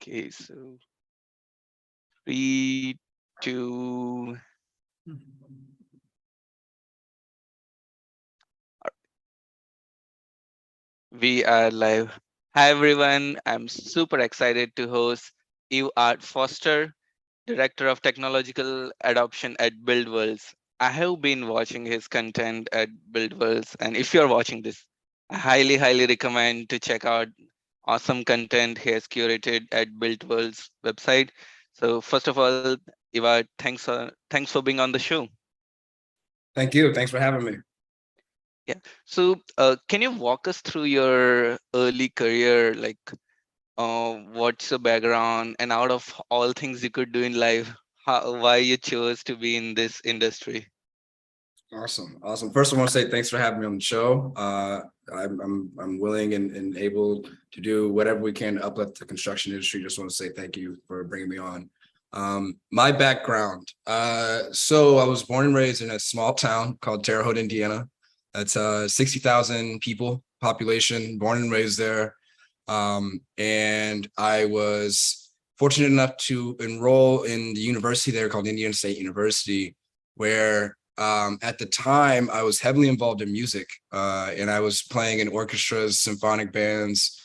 Okay, so 3, 2. We are live. Hi everyone. I'm super excited to host Eveart Foster, Director of Technological Adoption at BuiltWorlds. I have been watching his content at BuiltWorlds, and if you're watching this, I highly recommend to check out awesome content he has curated at BuiltWorlds website. So first of all, Eveart, thanks for being on the show. Thank you. Thanks for having me. Yeah. So, can you walk us through your early career? Like, what's your background, and out of all things you could do in life, why you chose to be in this industry? Awesome. First, I want to say thanks for having me on the show. I'm willing and able to do whatever we can to uplift the construction industry. Just want to say thank you for bringing me on. My background. So I was born and raised in a small town called Terre Haute, Indiana. That's 60,000 people population. Born and raised there, and I was fortunate enough to enroll in the university there called Indiana State University, where at the time, I was heavily involved in music, and I was playing in orchestras, symphonic bands,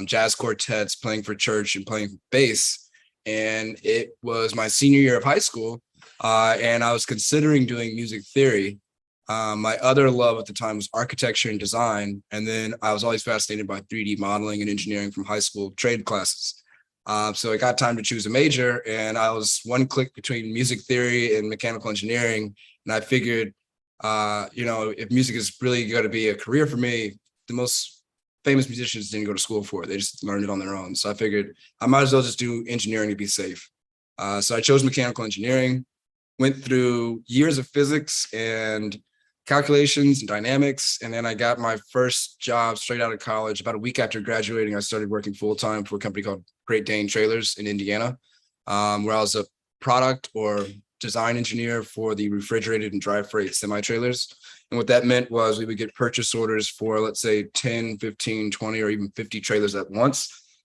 jazz quartets, playing for church and playing bass. And it was my senior year of high school, and I was considering doing music theory. My other love at the time was architecture and design. And then I was always fascinated by 3D modeling and engineering from high school trade classes. So I got time to choose a major, and I was one click between music theory and mechanical engineering. And I figured, if music is really going to be a career for me, the most famous musicians didn't go to school for it. They just learned it on their own. So I figured I might as well just do engineering to be safe. So I chose mechanical engineering, went through years of physics and calculations and dynamics. And then I got my first job straight out of college. About a week after graduating, I started working full-time for a company called Great Dane Trailers in Indiana, where I was a product or design engineer for the refrigerated and dry freight semi-trailers. And what that meant was we would get purchase orders for, let's say, 10, 15, 20, or even 50 trailers at once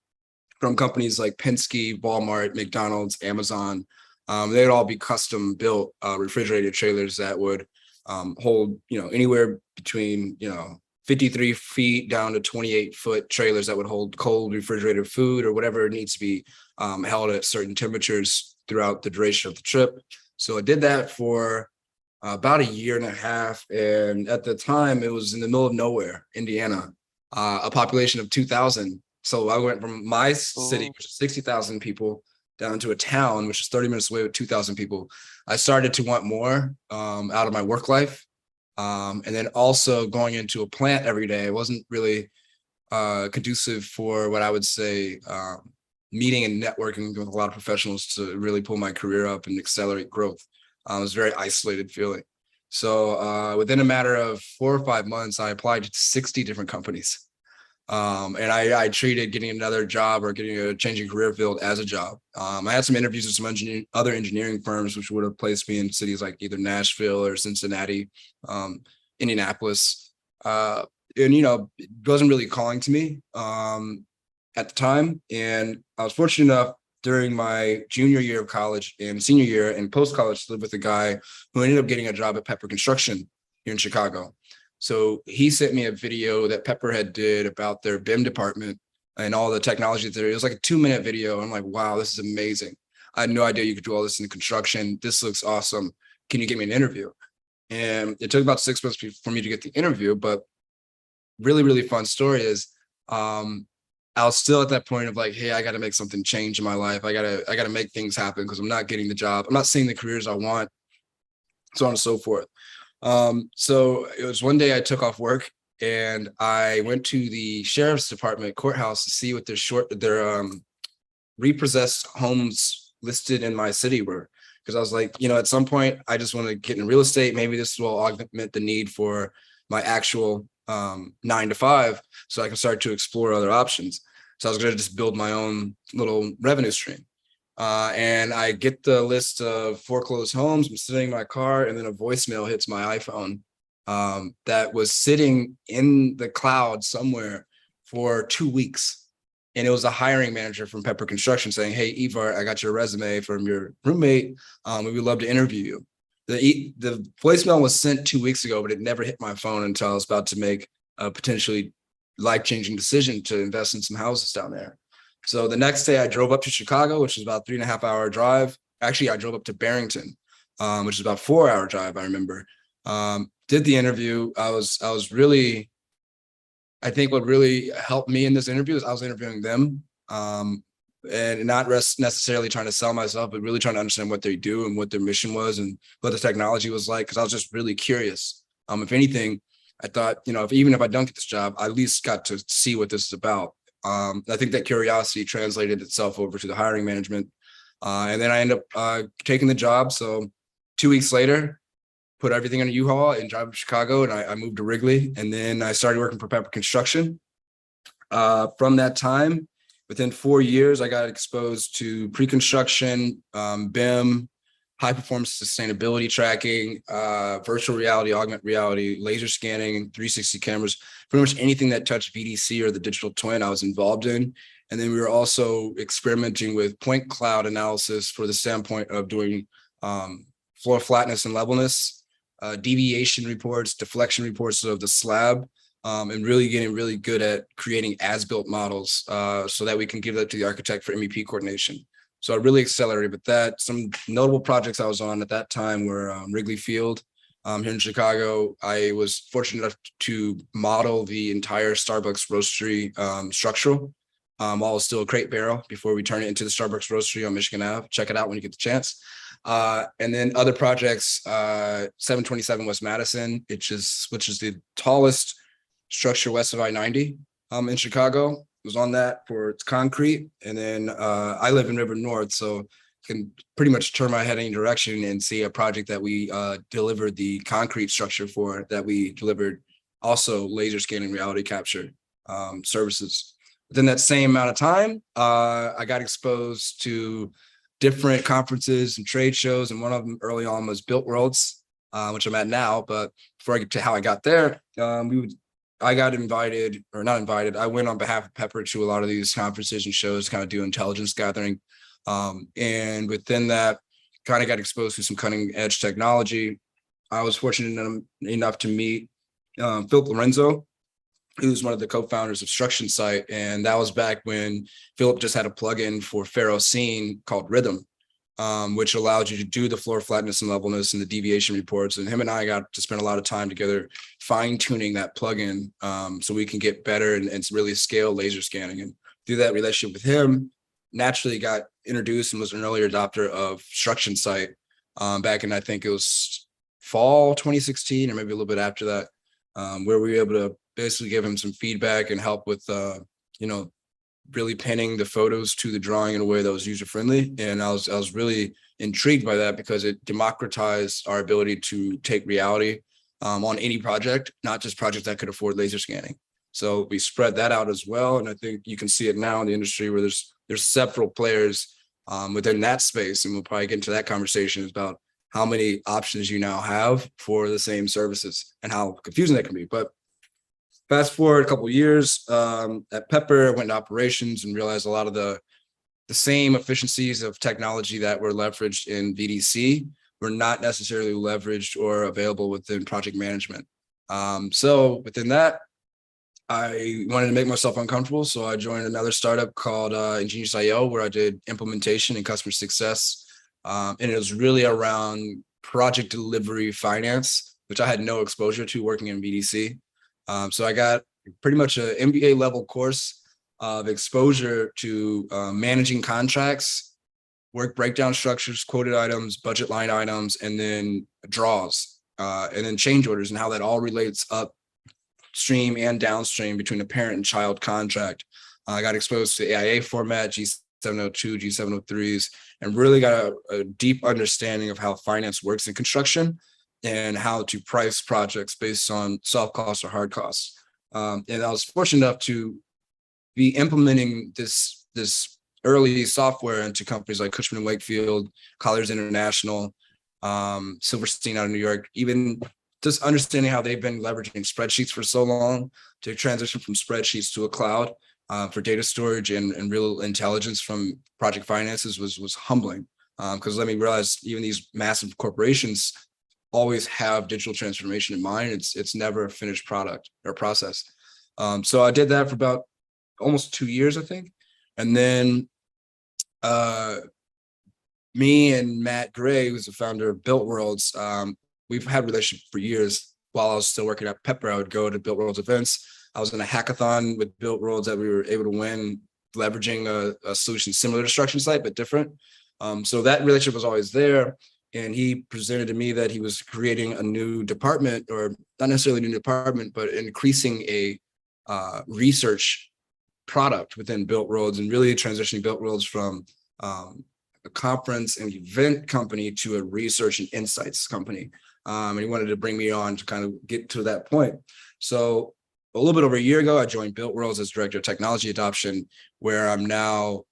from companies like Penske, Walmart, McDonald's, Amazon. They'd all be custom built refrigerated trailers that would hold, anywhere between, 53 feet down to 28-foot trailers that would hold cold refrigerated food or whatever needs to be held at certain temperatures throughout the duration of the trip. So I did that for about a year and a half. And at the time, it was in the middle of nowhere, Indiana, a population of 2,000. So I went from my city, which is 60,000 people, down to a town, which is 30 minutes away with 2,000 people. I started to want more out of my work life. And then also going into a plant every day wasn't really conducive for what I would say meeting and networking with a lot of professionals to really pull my career up and accelerate growth. It was a very isolated feeling. So within a matter of 4 or 5 months, I applied to 60 different companies. And I treated getting another job or getting a changing career field as a job. I had some interviews with some other engineering firms, which would have placed me in cities like either Nashville or Cincinnati, Indianapolis. And, it wasn't really calling to me at the time. And I was fortunate enough during my junior year of college and senior year and post-college to live with a guy who ended up getting a job at Pepper Construction here in Chicago. So he sent me a video that Pepperhead did about their BIM department and all the technology there. It was like a 2-minute video. I'm like, wow, this is amazing. I had no idea you could do all this in construction. This looks awesome. Can you get me an interview? And it took about 6 months for me to get the interview, but really fun story is I was still at that point of like, hey, I got to make something change in my life. I gotta make things happen because I'm not getting the job. I'm not seeing the careers I want, so on and so forth. So it was one day I took off work and I went to the sheriff's department courthouse to see what their repossessed homes listed in my city were. Because I was like, at some point I just want to get in real estate. Maybe this will augment the need for my actual 9 to 5 so I can start to explore other options. So I was going to just build my own little revenue stream. And I get the list of foreclosed homes. I'm sitting in my car, and then a voicemail hits my iPhone that was sitting in the cloud somewhere for 2 weeks. And it was a hiring manager from Pepper Construction saying, "Hey, Eveart, I got your resume from your roommate. We would love to interview you." The voicemail was sent 2 weeks ago, but it never hit my phone until I was about to make a potentially life-changing decision to invest in some houses down there. So the next day I drove up to Chicago, which is about 3.5 hour drive. Actually, I drove up to Barrington, which is about 4 hour drive, I remember. Did the interview. I think what really helped me in this interview is I was interviewing them, and not necessarily trying to sell myself, but really trying to understand what they do and what their mission was and what the technology was like, because I was just really curious. If anything, I thought, even if I don't get this job, I at least got to see what this is about. I think that curiosity translated itself over to the hiring management. And then I ended up taking the job. So 2 weeks later, put everything in a U-Haul and drive to Chicago, and I moved to Wrigley. And then I started working for Pepper Construction. From that time, within 4 years, I got exposed to pre-construction, BIM, high performance sustainability tracking, virtual reality, augmented reality, laser scanning, 360 cameras, pretty much anything that touched VDC or the digital twin I was involved in. And then we were also experimenting with point cloud analysis for the standpoint of doing floor flatness and levelness, deviation reports, deflection reports of the slab, and really getting really good at creating as-built models so that we can give that to the architect for MEP coordination. So I really accelerated with that. Some notable projects I was on at that time were Wrigley Field here in Chicago. I was fortunate enough to model the entire Starbucks roastery structural while it was still a crate barrel before we turn it into the Starbucks roastery on Michigan Ave. Check it out when you get the chance. And then other projects, 727 West Madison, which is the tallest structure west of I-90 in Chicago. Was on that for its concrete. And then I live in River North, so can pretty much turn my head any direction and see a project that we delivered the concrete structure for, that we delivered also laser scanning reality capture services. Within that same amount of time, I got exposed to different conferences and trade shows, and one of them early on was BuiltWorlds, which I'm at now. But before I get to how I got there, I got invited, or not invited, I went on behalf of Pepper to a lot of these conferences and shows, kind of do intelligence gathering. And within that, kind of got exposed to some cutting edge technology. I was fortunate enough to meet Philip Lorenzo, who's one of the co-founders of Struction Site. And that was back when Philip just had a plugin for Ferrocene called Rhythm, which allowed you to do the floor flatness and levelness and the deviation reports. And him and I got to spend a lot of time together fine-tuning that plugin so we can get better and really scale laser scanning. And through that relationship with him, naturally got introduced and was an early adopter of Struction Site back in, I think it was fall 2016, or maybe a little bit after that, where we were able to basically give him some feedback and help with, really pinning the photos to the drawing in a way that was user-friendly. And I was really intrigued by that because it democratized our ability to take reality on any project, not just projects that could afford laser scanning. So we spread that out as well. And I think you can see it now in the industry where there's several players within that space. And we'll probably get into that conversation about how many options you now have for the same services and how confusing that can be. But fast forward a couple of years at Pepper, I went into operations and realized a lot of the same efficiencies of technology that were leveraged in VDC were not necessarily leveraged or available within project management. So within that, I wanted to make myself uncomfortable. So I joined another startup called Ingenious.io, where I did implementation and customer success. And it was really around project delivery finance, which I had no exposure to working in VDC. So I got pretty much an MBA level course of exposure to managing contracts, work breakdown structures, quoted items, budget line items, and then draws, and then change orders, and how that all relates upstream and downstream between a parent and child contract. I got exposed to AIA format, G702, G703s, and really got a deep understanding of how finance works in construction and how to price projects based on soft costs or hard costs. And I was fortunate enough to be implementing this early software into companies like Cushman & Wakefield, Colliers International, Silverstein out of New York, even just understanding how they've been leveraging spreadsheets for so long to transition from spreadsheets to a cloud. for data storage and real intelligence from project finances was humbling. Because let me realize even these massive corporations always have digital transformation in mind. It's never a finished product or process. So I did that for about almost 2 years, I think. And then me and Matt Gray, who's the founder of BuiltWorlds, we've had a relationship for years. While I was still working at Pepper, I would go to BuiltWorlds events. I was in a hackathon with BuiltWorlds that we were able to win, leveraging a solution similar to Structure Site, but different. So that relationship was always there. And he presented to me that he was creating a new department, or not necessarily a new department, but increasing a research product within BuiltWorlds and really transitioning BuiltWorlds from a conference and event company to a research and insights company. And he wanted to bring me on to kind of get to that point. So a little bit over a year ago, I joined BuiltWorlds as director of technology adoption, where I'm now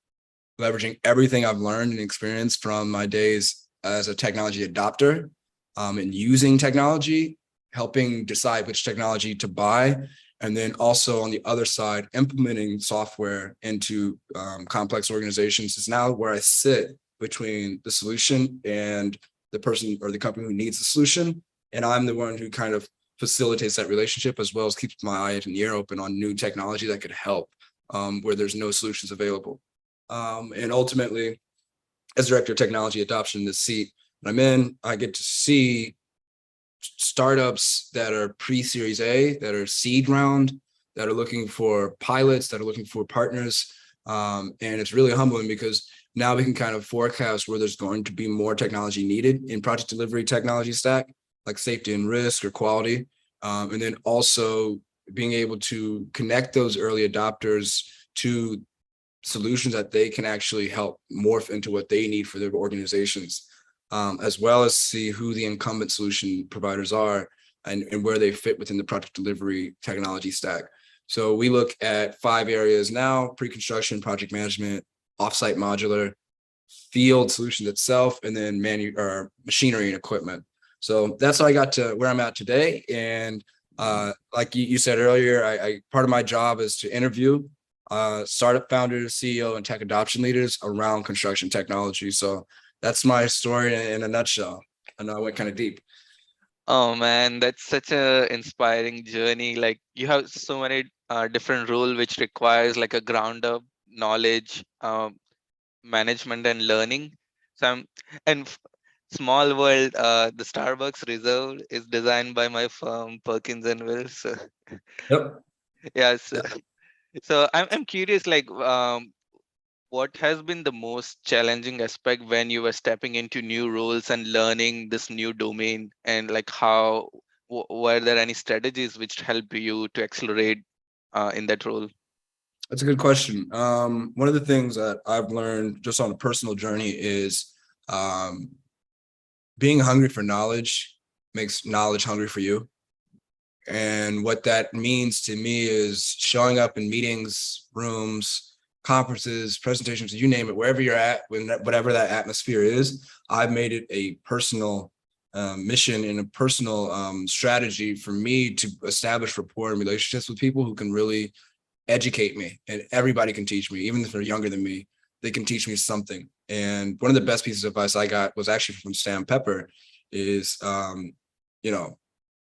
leveraging everything I've learned and experienced from my days as a technology adopter, and using technology, helping decide which technology to buy, and then also on the other side, implementing software into complex organizations is now where I sit between the solution and the person or the company who needs the solution. And I'm the one who kind of facilitates that relationship, as well as keeps my eye and ear open on new technology that could help where there's no solutions available. And ultimately, as director of technology adoption in this seat that I'm in, I get to see startups that are pre-series A, that are seed round, that are looking for pilots, that are looking for partners. And it's really humbling because now we can kind of forecast where there's going to be more technology needed in project delivery technology stack, like safety and risk or quality. And then also being able to connect those early adopters to solutions that they can actually help morph into what they need for their organizations, as well as see who the incumbent solution providers are and where they fit within the project delivery technology stack. So we look at 5 areas now: pre-construction, project management, offsite modular, field solutions itself, and then machinery and equipment. So that's how I got to where I'm at today. And like you said earlier, I part of my job is to interview startup founders, CEO, and tech adoption leaders around construction technology. So that's my story in a nutshell. I know I went kind of deep. Oh man, that's such a inspiring journey. Like you have so many different role which requires like a ground up knowledge, management and learning. So and small world, the Starbucks Reserve is designed by my firm Perkins and Will. So Yep. yes, so I'm curious, like what has been the most challenging aspect when you were stepping into new roles and learning this new domain, and like how were there any strategies which helped you to accelerate in that role? That's a good question. One of the things that I've learned just on a personal journey is um, being hungry for knowledge makes knowledge hungry for you. And what that means to me is showing up in meetings, rooms, conferences, presentations, you name it, wherever you're at, whatever that atmosphere is, I've made it a personal mission and a personal strategy for me to establish rapport and relationships with people who can really educate me. And everybody can teach me, even if they're younger than me, they can teach me something. And one of the best pieces of advice I got was actually from Sam Pepper is, you know,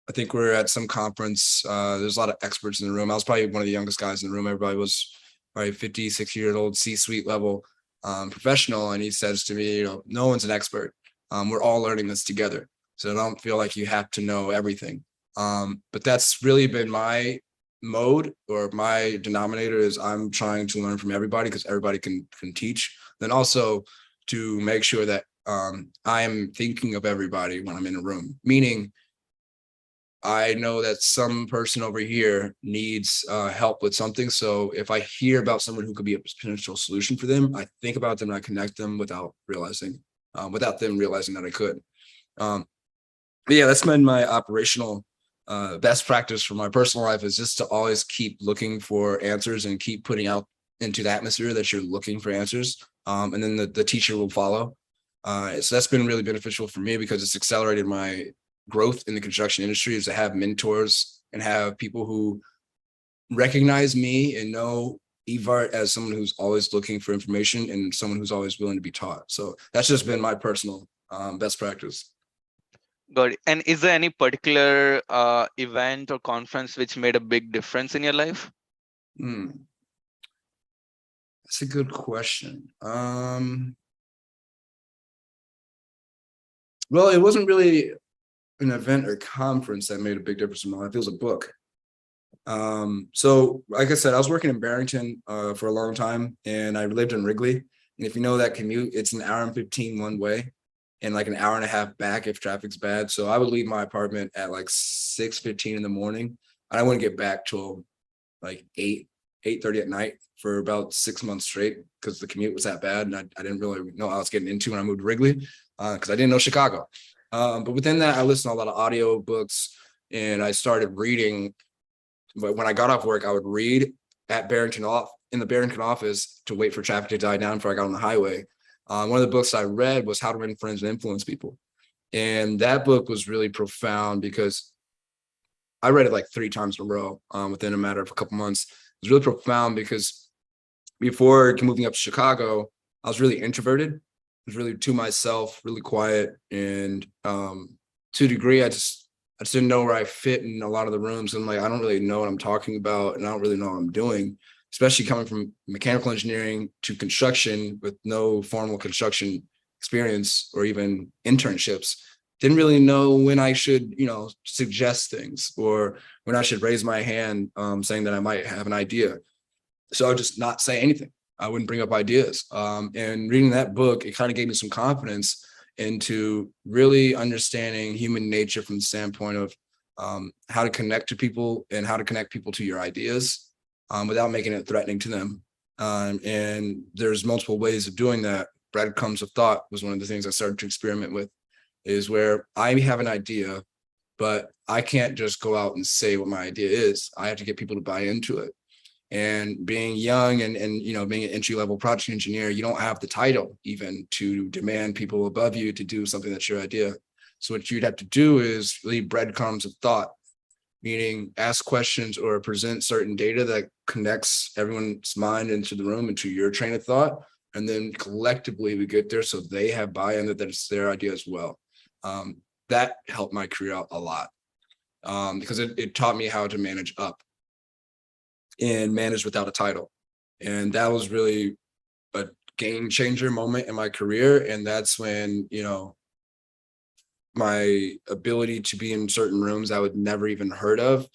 I think we're at some conference. There's a lot of experts in the room. I was probably one of the youngest guys in the room. Everybody was probably 50, 60-year-old C-suite level professional. And he says to me, no one's an expert. We're all learning this together. So I don't feel like you have to know everything. But that's really been my mode, or my denominator, is I'm trying to learn from everybody because everybody can teach. Then also to make sure that I am thinking of everybody when I'm in a room, meaning I know that some person over here needs help with something. So if I hear about someone who could be a potential solution for them, I think about them and I connect them without them realizing that I could. But yeah, that's been my operational best practice for my personal life, is just to always keep looking for answers and keep putting out into the atmosphere that you're looking for answers. And then the teacher will follow. So that's been really beneficial for me because it's accelerated my growth in the construction industry, is to have mentors and have people who recognize me and know Eveart as someone who's always looking for information and someone who's always willing to be taught. So that's just been my personal best practice. Got it. And is there any particular event or conference which made a big difference in your life? Hmm, that's a good question. Well, it wasn't really an event or conference that made a big difference in my life. It was a book. So like I said, I was working in Barrington for a long time, and I lived in Wrigley. And if you know that commute, it's an hour and 15 one way and like an hour and a half back if traffic's bad. So I would leave my apartment at like 6:15 in the morning, and I wouldn't get back till like 8:30 at night for about 6 months straight because the commute was that bad. And I didn't really know what I was getting into when I moved to Wrigley because I didn't know Chicago. But within that, I listened to a lot of audio books, and I started reading. But when I got off work, I would read at Barrington off in the Barrington office to wait for traffic to die down before I got on the highway. One of the books I read was How to Win Friends and Influence People. And that book was really profound because I read it like 3 times in a row within a matter of a couple months. It was really profound because before moving up to Chicago, I was really introverted. I was really to myself, really quiet. And to a degree, I just didn't know where I fit in a lot of the rooms. And like, I don't really know what I'm talking about, and I don't really know what I'm doing, especially coming from mechanical engineering to construction with no formal construction experience or even internships. Didn't really know when I should, suggest things or when I should raise my hand saying that I might have an idea. So I would just not say anything. I wouldn't bring up ideas. And reading that book, it kind of gave me some confidence into really understanding human nature from the standpoint of how to connect to people and how to connect people to your ideas without making it threatening to them. And there's multiple ways of doing that. Breadcrumbs of thought was one of the things I started to experiment with, is where I have an idea, but I can't just go out and say what my idea is. I have to get people to buy into it. And being young and being an entry-level project engineer, you don't have the title even to demand people above you to do something that's your idea. So what you'd have to do is leave breadcrumbs of thought, meaning ask questions or present certain data that connects everyone's mind into the room, into your train of thought. And then collectively we get there so they have buy-in that it's their idea as well. That helped my career out a lot because it taught me how to manage up and manage without a title. And that was really a game changer moment in my career. And that's when, my ability to be in certain rooms I would never even heard of,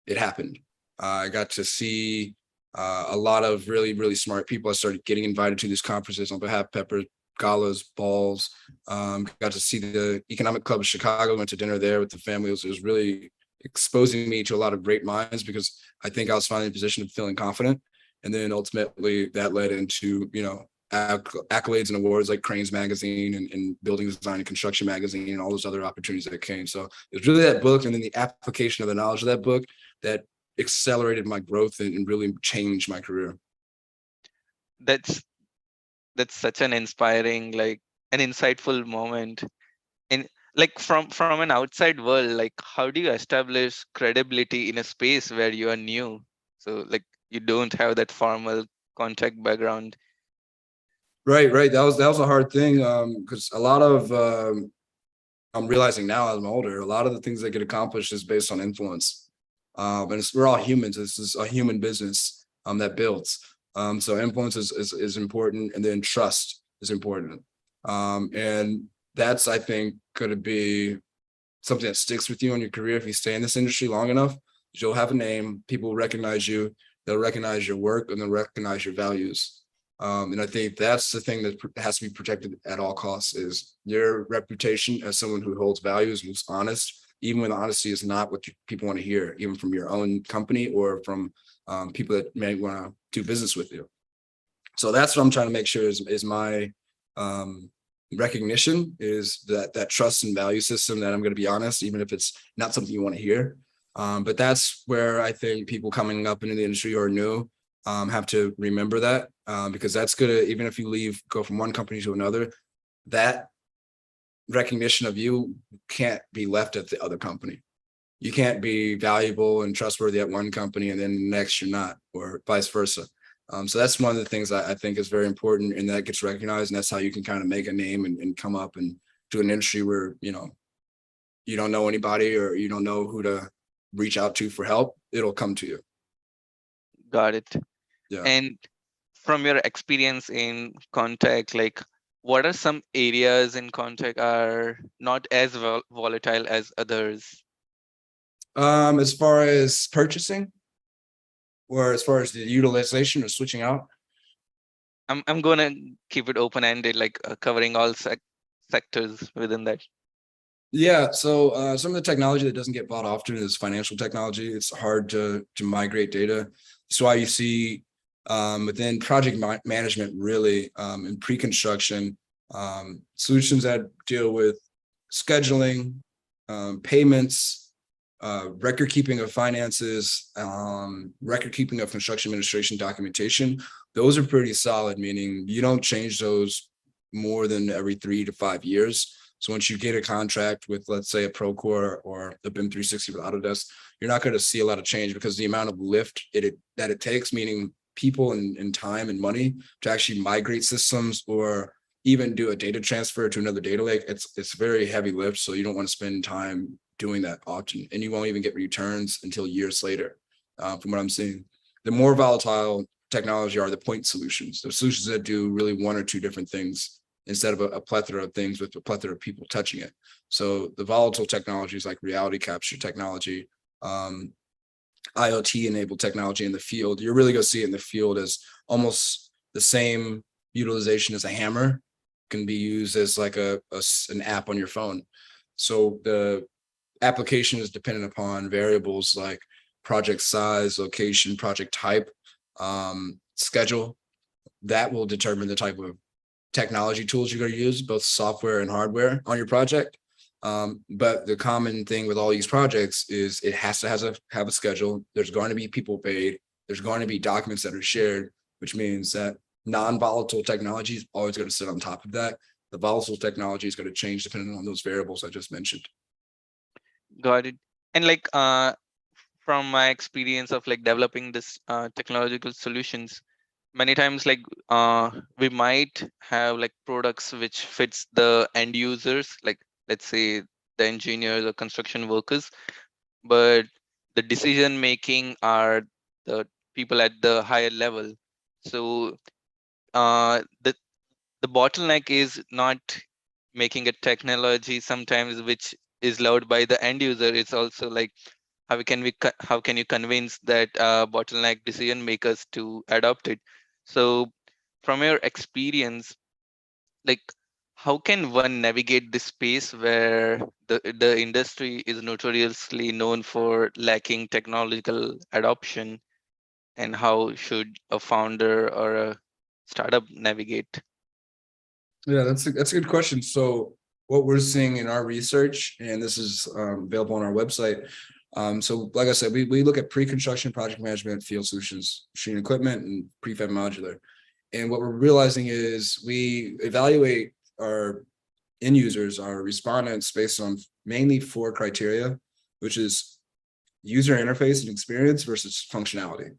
it happened. I got to see a lot of really, really smart people. I started getting invited to these conferences on behalf of Pepper, galas, balls. Got to see the Economic Club of Chicago, went to dinner there with the family. It was really exposing me to a lot of great minds because I think I was finally in a position of feeling confident. And then ultimately that led into, accolades and awards like Cranes Magazine and Building Design and Construction Magazine and all those other opportunities that came. So it was really that book and then the application of the knowledge of that book that accelerated my growth and really changed my career. That's such an inspiring, like an insightful moment. And like from an outside world, like how do you establish credibility in a space where you are new? So like you don't have that formal contact background. Right. That was a hard thing because a lot of I'm realizing now as I'm older, a lot of the things that get accomplished is based on influence. And we're all humans. This is a human business that builds. So influence is important, and then trust is important. And that's, I think, going to be something that sticks with you in your career. If you stay in this industry long enough, you'll have a name, people will recognize you, they'll recognize your work, and they'll recognize your values. And I think that's the thing that has to be protected at all costs is your reputation as someone who holds values, who's honest, even when honesty is not what people want to hear, even from your own company or from people that may want to do business with you. So that's what I'm trying to make sure is my recognition, is that trust and value system that I'm going to be honest, even if it's not something you want to hear. But that's where I think people coming up into the industry who are new have to remember that because that's good. Even if you go from one company to another, that recognition of you can't be left at the other company. You can't be valuable and trustworthy at one company and then next you're not, or vice versa. So that's one of the things I think is very important, and that gets recognized, and that's how you can kind of make a name and come up and to an industry where, you don't know anybody or you don't know who to reach out to for help. It'll come to you. Got it. Yeah. And from your experience in contact, like what are some areas in contact are not as volatile as others? As far as purchasing or as far as the utilization or switching out. I'm gonna keep it open ended, like covering all sectors within that. Yeah, so some of the technology that doesn't get bought often is financial technology. It's hard to migrate data. That's why you see within project management, really in pre-construction, solutions that deal with scheduling, payments, record keeping of finances, record keeping of construction administration documentation. Those are pretty solid, meaning you don't change those more than every 3 to 5 years. So once you get a contract with, let's say, a Procore or a BIM 360 with Autodesk, you're not going to see a lot of change because the amount of lift that it takes, meaning people and time and money to actually migrate systems or even do a data transfer to another data lake, it's very heavy lift. So you don't want to spend time doing that often, and you won't even get returns until years later. From what I'm seeing, the more volatile technology are the point solutions, the solutions that do really one or two different things instead of a plethora of things with a plethora of people touching it. So the volatile technologies like reality capture technology, IoT enabled technology in the field, you're really going to see it in the field as almost the same utilization as a hammer can be used as like an app on your phone. So the application is dependent upon variables like project size, location, project type, schedule. That will determine the type of technology tools you're going to use, both software and hardware on your project. But the common thing with all these projects is it has to have a schedule. There's going to be people paid. There's going to be documents that are shared, which means that non-volatile technology is always going to sit on top of that. The volatile technology is going to change depending on those variables I just mentioned. Got it. And like from my experience of like developing this technological solutions, many times like we might have like products which fits the end users, like let's say the engineers or construction workers, but the decision making are the people at the higher level. So the bottleneck is not making a technology sometimes which is loved by the end user. It's also like how can you convince that bottleneck decision makers to adopt it? So from your experience, like how can one navigate this space where the industry is notoriously known for lacking technological adoption, and how should a founder or a startup navigate? Yeah, that's a good question. So what we're seeing in our research, and this is available on our website. So like I said, we look at pre-construction, project management, field solutions, machine equipment, and prefab modular. And what we're realizing is we evaluate our end users, our respondents, based on mainly 4 criteria, which is user interface and experience versus functionality.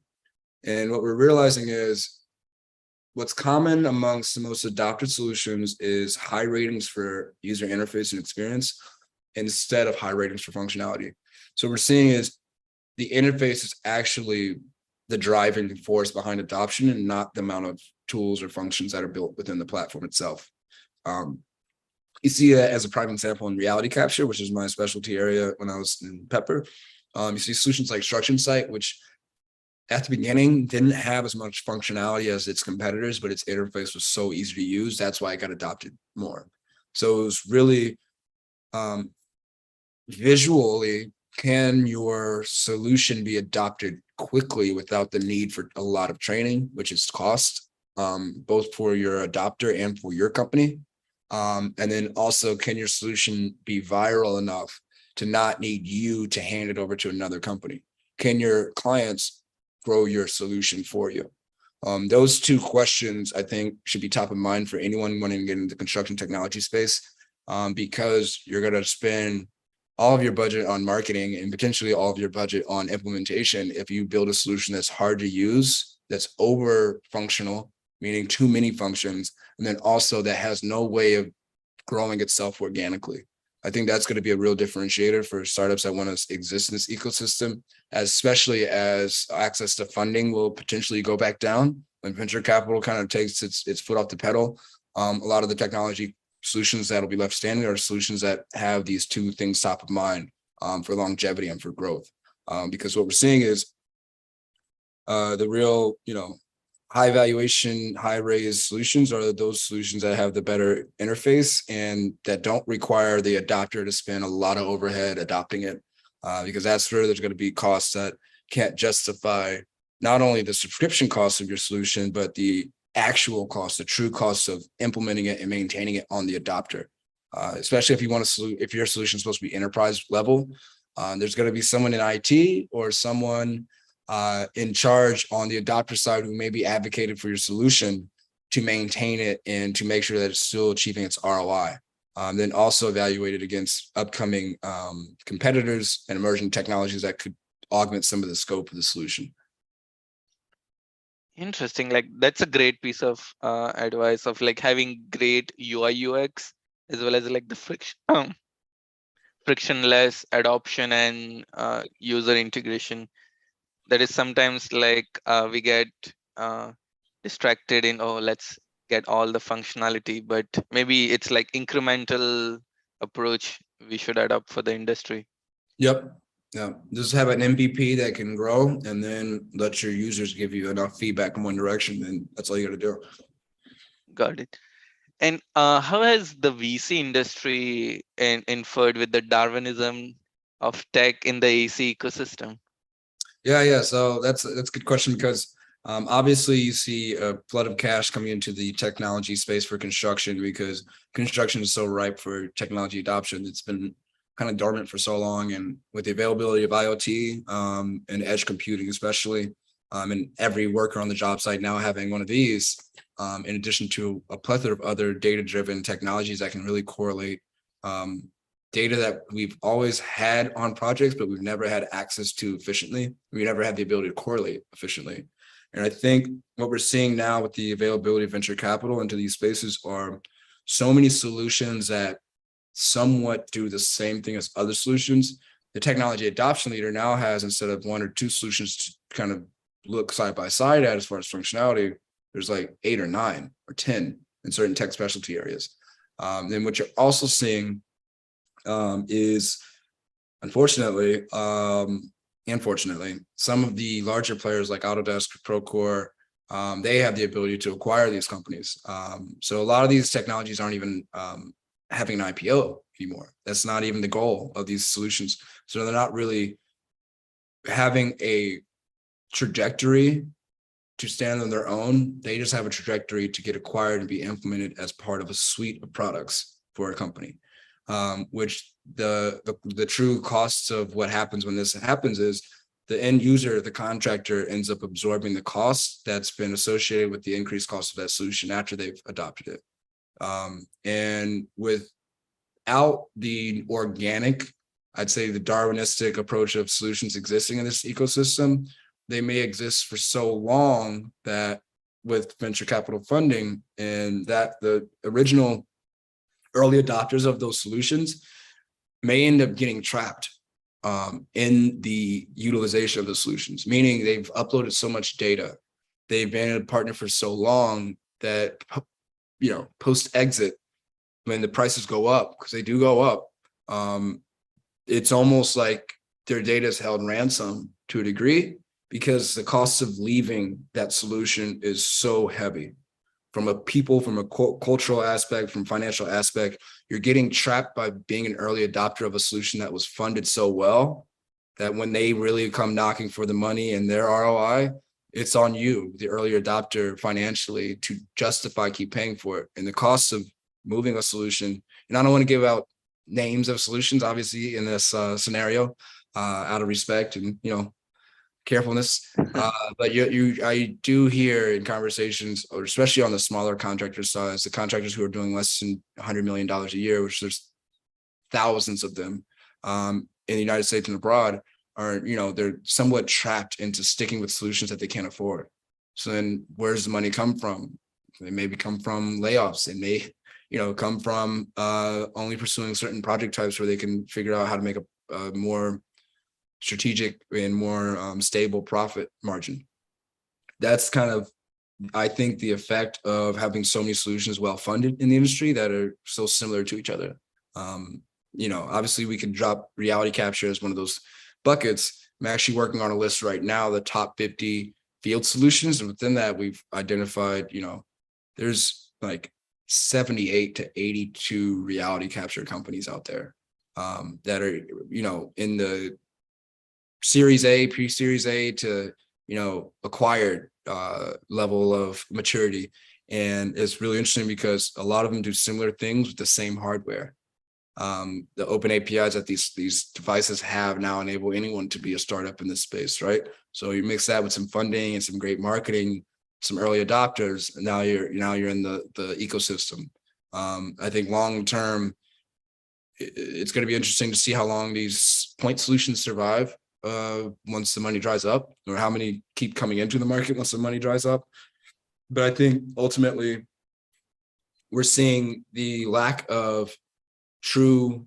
And what we're realizing is what's common amongst the most adopted solutions is high ratings for user interface and experience instead of high ratings for functionality. So what we're seeing is the interface is actually the driving force behind adoption and not the amount of tools or functions that are built within the platform itself. You see that as a prime example in reality capture, which is my specialty area when I was in Pepper. You see solutions like Structure Site, which at the beginning didn't have as much functionality as its competitors, but its interface was so easy to use. That's why it got adopted more. So it was really visually, can your solution be adopted quickly without the need for a lot of training, which is cost, both for your adopter and for your company? And then also, can your solution be viral enough to not need you to hand it over to another company? Can your clients grow your solution for you? Those 2 questions, I think, should be top of mind for anyone wanting to get into the construction technology space, because you're going to spend all of your budget on marketing and potentially all of your budget on implementation if you build a solution that's hard to use that's over functional, meaning too many functions, and then also that has no way of growing itself organically. I think that's going to be a real differentiator for startups that want to exist in this ecosystem, especially as access to funding will potentially go back down when venture capital kind of takes its foot off the pedal. A lot of the technology solutions that will be left standing are solutions that have these two things top of mind for longevity and for growth. Because what we're seeing is the real, high valuation, high raised solutions are those solutions that have the better interface and that don't require the adopter to spend a lot of overhead adopting it. Because that's where there's going to be costs that can't justify not only the subscription cost of your solution, but the actual cost, the true cost of implementing it and maintaining it on the adopter. Especially if you want to, if your solution is supposed to be enterprise level, there's going to be someone in IT or someone in charge on the adopter side who maybe advocated for your solution to maintain it and to make sure that it's still achieving its ROI. Then also evaluated against upcoming competitors and emerging technologies that could augment some of the scope of the solution. Interesting. Like that's a great piece of advice of like having great UI UX as well as like the frictionless adoption and user integration. That is sometimes like we get uh, distracted in, oh, let's get all the functionality, but maybe it's like incremental approach we should adopt for the industry. Yep. Yeah. Just have an MVP that can grow and then let your users give you enough feedback in one direction. And that's all you got to do. Got it. And how has the VC industry inferred with the Darwinism of tech in the AC ecosystem? Yeah. So that's a good question because obviously you see a flood of cash coming into the technology space for construction because construction is so ripe for technology adoption. It's been kind of dormant for so long, and with the availability of IoT and edge computing, especially, and every worker on the job site now having one of these, in addition to a plethora of other data-driven technologies that can really correlate data that we've always had on projects, but we've never had access to efficiently. We never had the ability to correlate efficiently. And I think what we're seeing now with the availability of venture capital into these spaces are so many solutions that somewhat do the same thing as other solutions. The technology adoption leader now has, instead of one or two solutions to kind of look side by side at as far as functionality, there's like 8 or 9 or 10 in certain tech specialty areas. Then what you're also seeing is, unfortunately, some of the larger players like Autodesk, Procore, they have the ability to acquire these companies. So a lot of these technologies aren't even having an IPO anymore. That's not even the goal of these solutions. So they're not really having a trajectory to stand on their own. They just have a trajectory to get acquired and be implemented as part of a suite of products for a company. Which the true costs of what happens when this happens is the end user, the contractor, ends up absorbing the cost that's been associated with the increased cost of that solution after they've adopted it. And without the organic, I'd say the Darwinistic approach of solutions existing in this ecosystem, they may exist for so long that with venture capital funding and that the original early adopters of those solutions may end up getting trapped in the utilization of the solutions, meaning they've uploaded so much data, they've been a partner for so long that, post exit, when the prices go up, because they do go up, it's almost like their data is held ransom to a degree because the cost of leaving that solution is so heavy. From a cultural aspect, from financial aspect, you're getting trapped by being an early adopter of a solution that was funded so well that when they really come knocking for the money and their ROI, it's on you, the early adopter, financially to justify keep paying for it. And the cost of moving a solution, and I don't want to give out names of solutions, obviously, in this scenario, out of respect and carefulness. But I do hear in conversations, or especially on the smaller contractor size, the contractors who are doing less than $100 million a year, which there's thousands of them in the United States and abroad, are they're somewhat trapped into sticking with solutions that they can't afford. So then where does the money come from? It maybe come from layoffs. It may, come from only pursuing certain project types where they can figure out how to make a more strategic and more stable profit margin. That's kind of, I think, the effect of having so many solutions well funded in the industry that are so similar to each other. Obviously we can drop reality capture as one of those buckets. I'm actually working on a list right now, the top 50 field solutions. And within that, we've identified, there's like 78 to 82 reality capture companies out there that are, in the Series A, pre-Series A to, acquired level of maturity. And it's really interesting because a lot of them do similar things with the same hardware. The open APIs that these devices have now enable anyone to be a startup in this space, right? So you mix that with some funding and some great marketing, some early adopters, and now you're in the ecosystem. I think long term, it's going to be interesting to see how long these point solutions survive once the money dries up, or how many keep coming into the market once the money dries up. But I think ultimately we're seeing the lack of true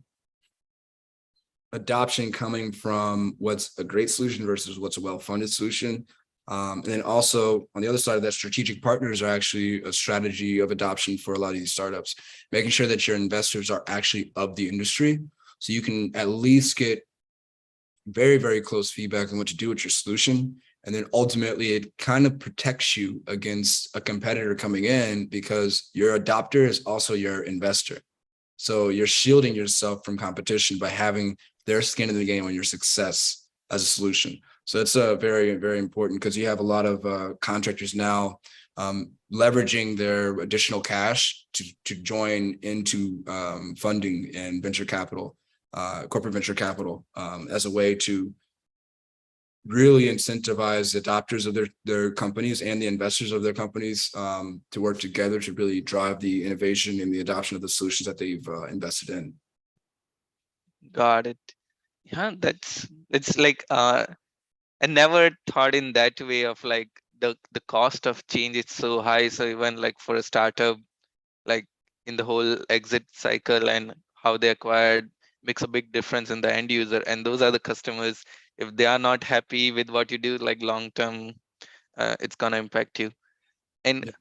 adoption coming from what's a great solution versus what's a well-funded solution. And then also on the other side of that, strategic partners are actually a strategy of adoption for a lot of these startups, making sure that your investors are actually of the industry. So you can at least get very, very close feedback on what to do with your solution. And then ultimately it kind of protects you against a competitor coming in because your adopter is also your investor. So you're shielding yourself from competition by having their skin in the game on your success as a solution. So it's very, very important because you have a lot of contractors now leveraging their additional cash to join into funding and venture capital, corporate venture capital, as a way to really incentivize adopters of their companies and the investors of their companies to work together to really drive the innovation and the adoption of the solutions that they've invested in. Got it. Yeah, it's like I never thought in that way of like the cost of change is so high. So even like for a startup, like in the whole exit cycle and how they acquired makes a big difference in the end user. And those are the customers. If they are not happy with what you do, like long term, it's gonna impact you. And Yeah.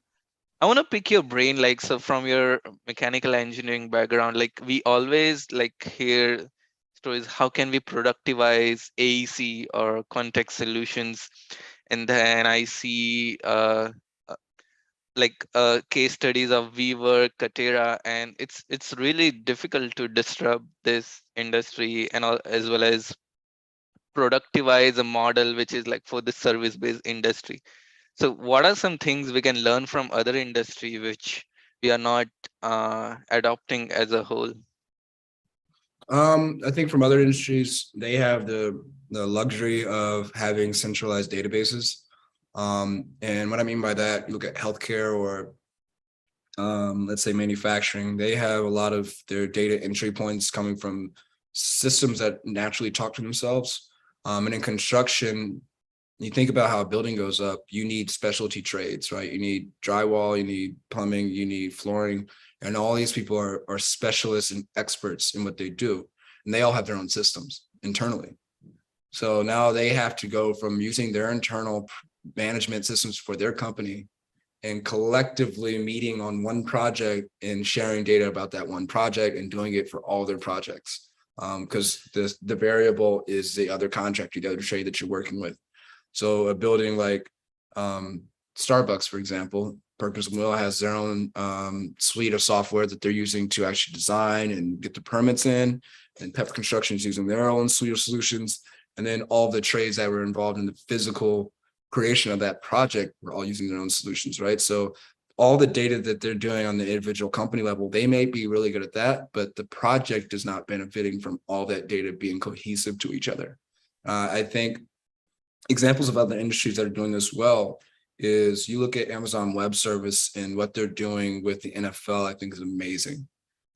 I want to pick your brain, like, so from your mechanical engineering background, like we always like hear stories, how can we productivize AEC or context solutions? And then I see case studies of WeWork, Katera, and it's really difficult to disrupt this industry and all, as well as productivize a model which is like for the service-based industry. So what are some things we can learn from other industry which we are not adopting as a whole? I think from other industries, they have the luxury of having centralized databases. And what I mean by that, you look at healthcare or let's say manufacturing, they have a lot of their data entry points coming from systems that naturally talk to themselves. And in construction, you think about how a building goes up, you need specialty trades, right? You need drywall, you need plumbing, you need flooring, and all these people are specialists and experts in what they do. And they all have their own systems internally. So now they have to go from using their internal management systems for their company and collectively meeting on one project and sharing data about that one project and doing it for all their projects. Because the variable is the other contractor, the other trade that you're working with. So a building like Starbucks, for example, Perkins Will has their own suite of software that they're using to actually design and get the permits in, and Pep Construction is using their own suite of solutions. And then all the trades that were involved in the physical creation of that project were all using their own solutions, right? So all the data that they're doing on the individual company level, they may be really good at that, but the project is not benefiting from all that data being cohesive to each other. I think examples of other industries that are doing this well is you look at Amazon Web Service and what they're doing with the NFL, I think is amazing.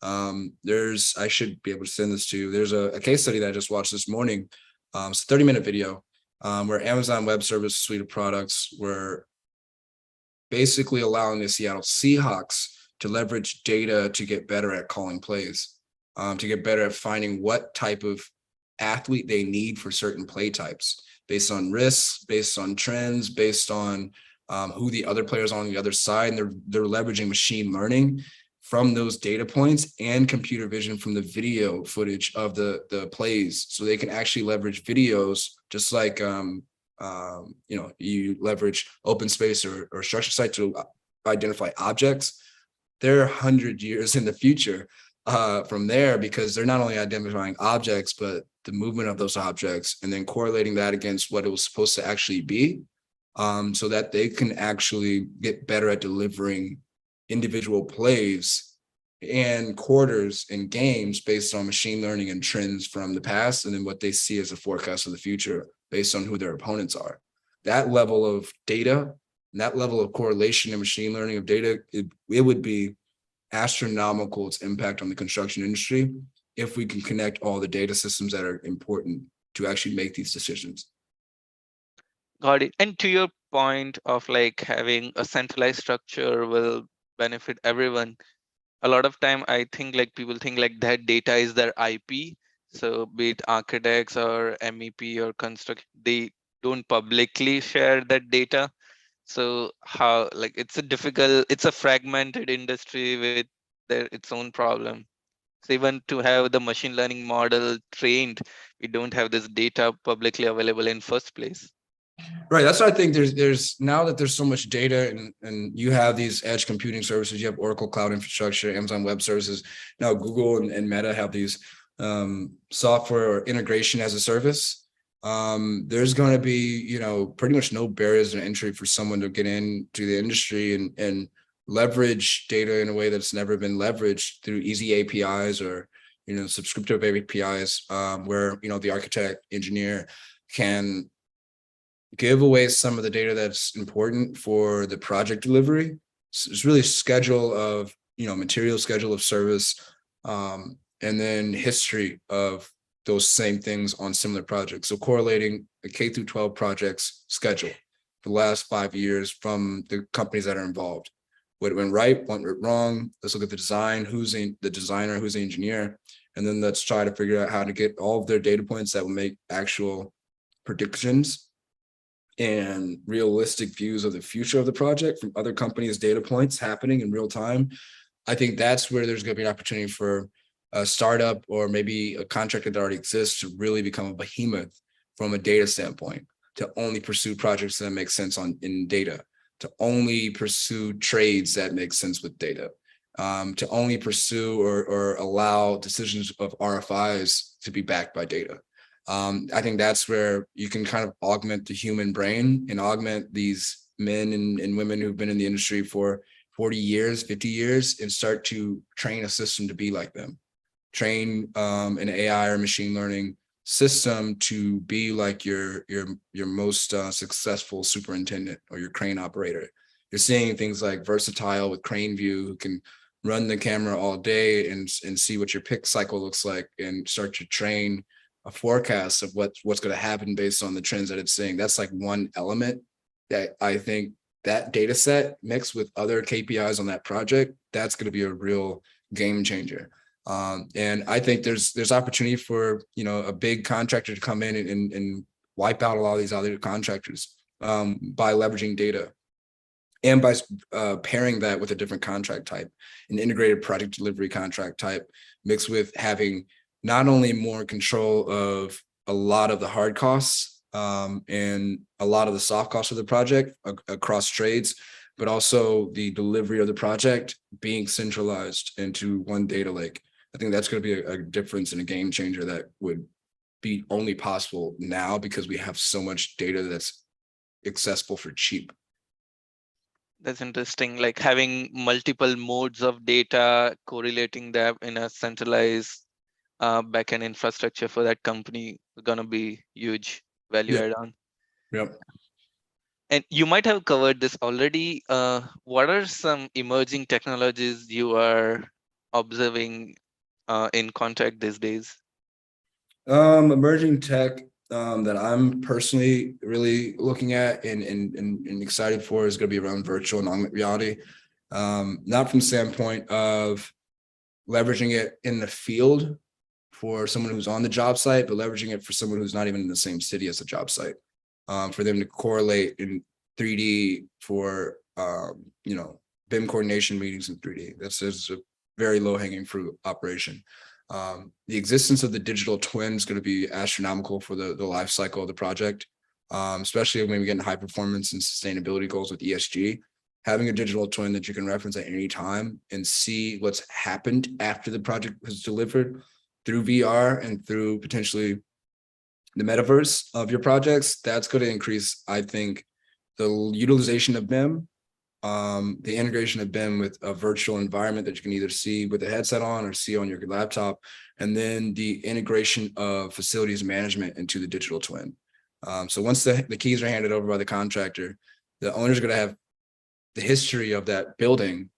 I should be able to send this to you. There's a case study that I just watched this morning. It's a 30-minute video where Amazon Web Service suite of products were basically allowing the Seattle Seahawks to leverage data to get better at calling plays, to get better at finding what type of athlete they need for certain play types based on risks, based on trends, based on who the other players on the other side. And they're leveraging machine learning from those data points and computer vision from the video footage of the plays, so they can actually leverage videos just like you leverage open space or structure site to identify objects. They're 100 years in the future from there, because they're not only identifying objects, but the movement of those objects, and then correlating that against what it was supposed to actually be, so that they can actually get better at delivering individual plays and quarters and games based on machine learning and trends from the past, and then what they see as a forecast of the future based on who their opponents are. That level of data, that level of correlation and machine learning of data, it would be astronomical, its impact on the construction industry, if we can connect all the data systems that are important to actually make these decisions. Got it. And to your point of like having a centralized structure will benefit everyone. A lot of time I think like people think like that data is their IP. So be it architects or MEP or construct, they don't publicly share that data. So how like it's a fragmented industry with its own problem. So even to have the machine learning model trained, we don't have this data publicly available in first place. Right. That's why I think there's now that there's so much data, and you have these edge computing services, you have Oracle Cloud Infrastructure, Amazon Web Services, now Google and Meta have these software or integration as a service. There's going to be, pretty much no barriers to entry for someone to get into the industry and leverage data in a way that's never been leveraged through easy APIs or, subscriptive APIs, where, the architect, engineer can give away some of the data that's important for the project delivery. So it's really schedule of, material schedule of service, and then history of those same things on similar projects. So correlating the K through 12 projects schedule for the last 5 years from the companies that are involved. What went right, what went wrong. Let's look at the design, who's the designer, who's the engineer, and then let's try to figure out how to get all of their data points that will make actual predictions and realistic views of the future of the project from other companies' data points happening in real time. I think that's where there's going to be an opportunity for a startup or maybe a contractor that already exists to really become a behemoth from a data standpoint, to only pursue projects that make sense in data, to only pursue trades that make sense with data, to only pursue or allow decisions of RFIs to be backed by data. I think that's where you can kind of augment the human brain and augment these men and women who've been in the industry for 40 years, 50 years, and start to train a system to be like them. Train an AI or machine learning system to be like your most successful superintendent or your crane operator. You're seeing things like Versatile with Crane View, who can run the camera all day and see what your pick cycle looks like and start to train a forecast of what's going to happen based on the trends that it's seeing. That's like one element that I think that data set mixed with other KPIs on that project, that's going to be a real game changer. And I think there's opportunity for, a big contractor to come in and wipe out a lot of these other contractors by leveraging data and by pairing that with a different contract type, an integrated project delivery contract type, mixed with having not only more control of a lot of the hard costs and a lot of the soft costs of the project across trades, but also the delivery of the project being centralized into one data lake. I think that's going to be a difference and a game changer that would be only possible now because we have so much data that's accessible for cheap. That's interesting. Like having multiple modes of data, correlating them in a centralized backend infrastructure for that company is gonna be huge value Yep. add on. Yep. And you might have covered this already. What are some emerging technologies you are observing in contract these days? Emerging tech. that I'm personally really looking at and excited for is going to be around virtual and augmented reality. Not from the standpoint of leveraging it in the field for someone who's on the job site, but leveraging it for someone who's not even in the same city as the job site, for them to correlate in 3D for, BIM coordination meetings in 3D. That's a very low hanging fruit operation. The existence of the digital twin is going to be astronomical for the life cycle of the project, especially when we get into high performance and sustainability goals with ESG. Having a digital twin that you can reference at any time and see what's happened after the project was delivered through VR and through potentially the metaverse of your projects, that's going to increase, I think, the utilization of BIM, the integration of BIM with a virtual environment that you can either see with a headset on or see on your laptop, and then the integration of facilities management into the digital twin. So once the keys are handed over by the contractor, the owner's going to have the history of that building,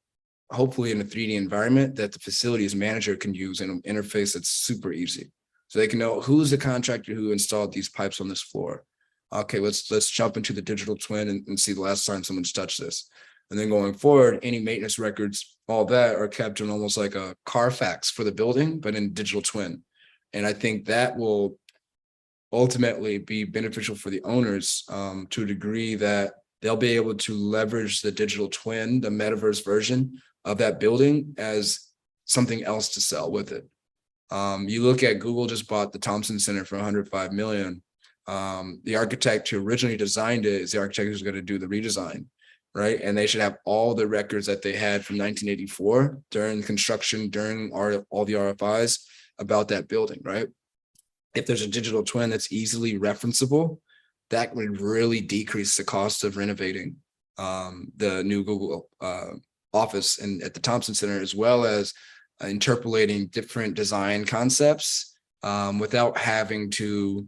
hopefully in a 3D environment that the facilities manager can use in an interface that's super easy. So they can know who's the contractor who installed these pipes on this floor. Okay, let's jump into the digital twin and see the last time someone's touched this. And then going forward, any maintenance records, all that are kept in almost like a Carfax for the building, but in digital twin. And I think that will ultimately be beneficial for the owners, to a degree that they'll be able to leverage the digital twin, the metaverse version of that building, as something else to sell with it. You look at Google just bought the Thompson Center for 105 million. The architect who originally designed it is the architect who's going to do the redesign, right? And they should have all the records that they had from 1984 during construction, during all the RFIs about that building, right? If there's a digital twin that's easily referenceable, that would really decrease the cost of renovating the new Google office and at the Thompson Center, as well as interpolating different design concepts without having to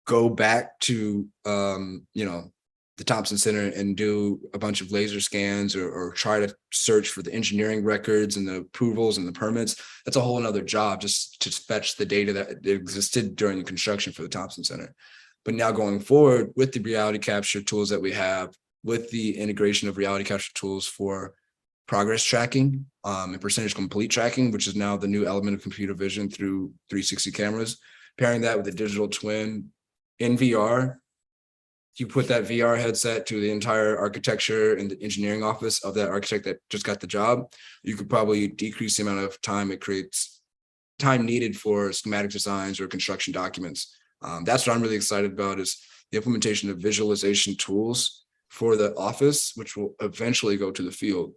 go back to the Thompson Center and do a bunch of laser scans or try to search for the engineering records and the approvals and the permits. That's a whole nother job just to fetch the data that existed during the construction for the Thompson Center. But now going forward with the reality capture tools that we have, with the integration of reality capture tools for progress tracking and percentage complete tracking, which is now the new element of computer vision through 360 cameras, pairing that with a digital twin in VR, you put that VR headset to the entire architecture and the engineering office of that architect that just got the job, you could probably decrease the amount of time it creates, time needed for schematic designs or construction documents. That's what I'm really excited about, is the implementation of visualization tools for the office, which will eventually go to the field.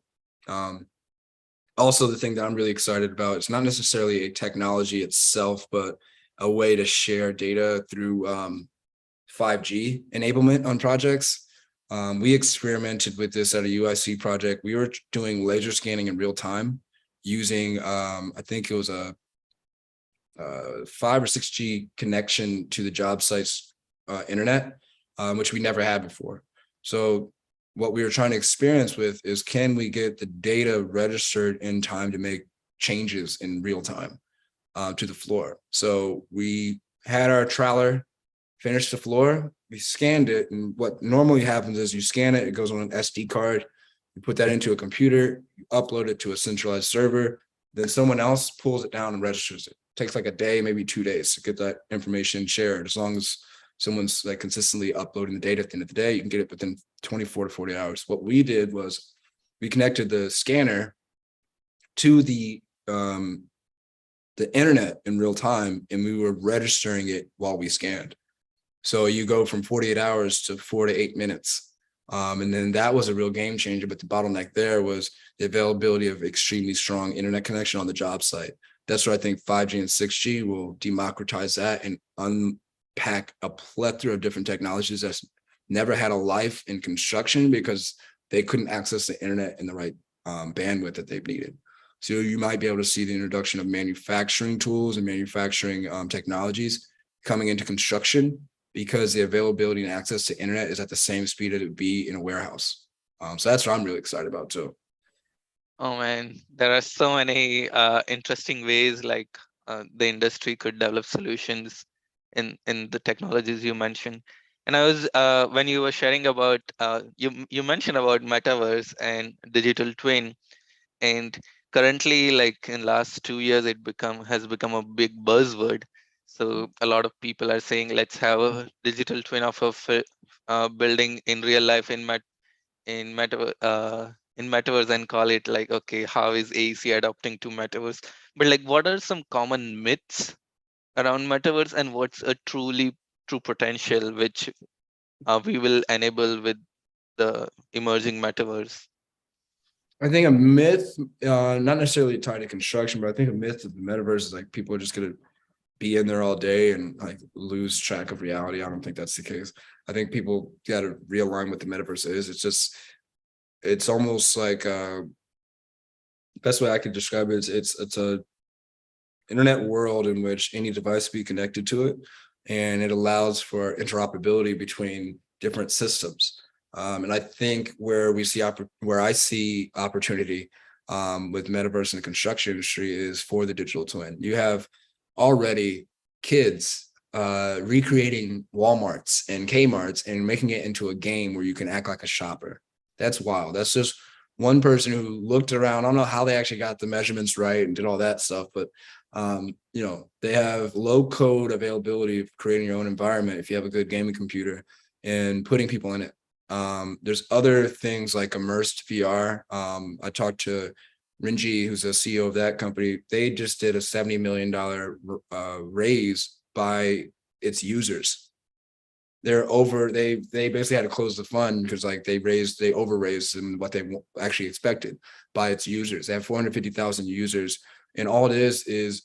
Also, the thing that I'm really excited about, it's not necessarily a technology itself, but a way to share data through 5G enablement on projects. We experimented with this at a UIC project. We were doing laser scanning in real time using, I think it was a 5 or 6G connection to the job site's internet, which we never had before. So what we were trying to experience with is, can we get the data registered in time to make changes in real time to the floor? So we had our trailer finish the floor, we scanned it, and what normally happens is you scan it, it goes on an SD card, you put that into a computer, you upload it to a centralized server, then someone else pulls it down and registers it. Takes like a day, maybe 2 days to get that information shared. As long as someone's like consistently uploading the data at the end of the day, you can get it within 24 to 40 hours. What we did was we connected the scanner to the internet in real time, and we were registering it while we scanned. So you go from 48 hours to 4 to 8 minutes. And then that was a real game changer. But the bottleneck there was the availability of extremely strong internet connection on the job site. That's where I think 5G and 6G will democratize that and unpack a plethora of different technologies that's never had a life in construction because they couldn't access the internet in the right bandwidth that they've needed. So you might be able to see the introduction of manufacturing tools and manufacturing technologies coming into construction, because the availability and access to internet is at the same speed that it would be in a warehouse. So that's what I'm really excited about too. Oh man, there are so many interesting ways like the industry could develop solutions. in the technologies you mentioned. And I was when you were sharing about you mentioned about metaverse and digital twin, and currently, like in last 2 years, it become has become a big buzzword. So a lot of people are saying, let's have a digital twin of a building in real life in meta in metaverse, and call it like, okay, how is AEC adapting to metaverse? But like, what are some common myths around metaverse, and what's a truly true potential which we will enable with the emerging metaverse? I think a myth, not necessarily tied to construction, but I think a myth of the metaverse is like people are just gonna be in there all day and like lose track of reality. I don't think that's the case. I think people got to realign what the metaverse is. It's almost like best way I could describe it is it's a internet world in which any device be connected to it, and it allows for interoperability between different systems. And I think where I see opportunity with metaverse in the construction industry is for the digital twin. You have already kids recreating Walmarts and Kmarts and making it into a game where you can act like a shopper. That's wild. That's just one person who looked around. I don't know how they actually got the measurements right and did all that stuff, but they have low code availability of creating your own environment if you have a good gaming computer and putting people in it. There's other things like immersed VR. I talked to Rinji, who's the CEO of that company. They just did a $70 million raise by its users. They basically had to close the fund because like they over-raised than what they actually expected by its users. They have 450,000 users, and all it is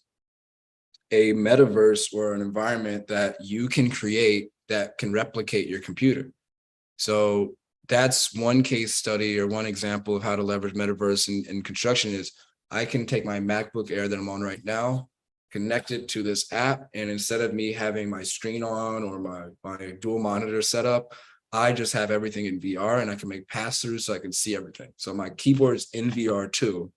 a metaverse or an environment that you can create that can replicate your computer. So that's one case study or one example of how to leverage metaverse in construction is I can take my MacBook Air that I'm on right now, connect it to this app, and instead of me having my screen on or my dual monitor set up, I just have everything in VR and I can make pass-throughs so I can see everything. So my keyboard is in VR too.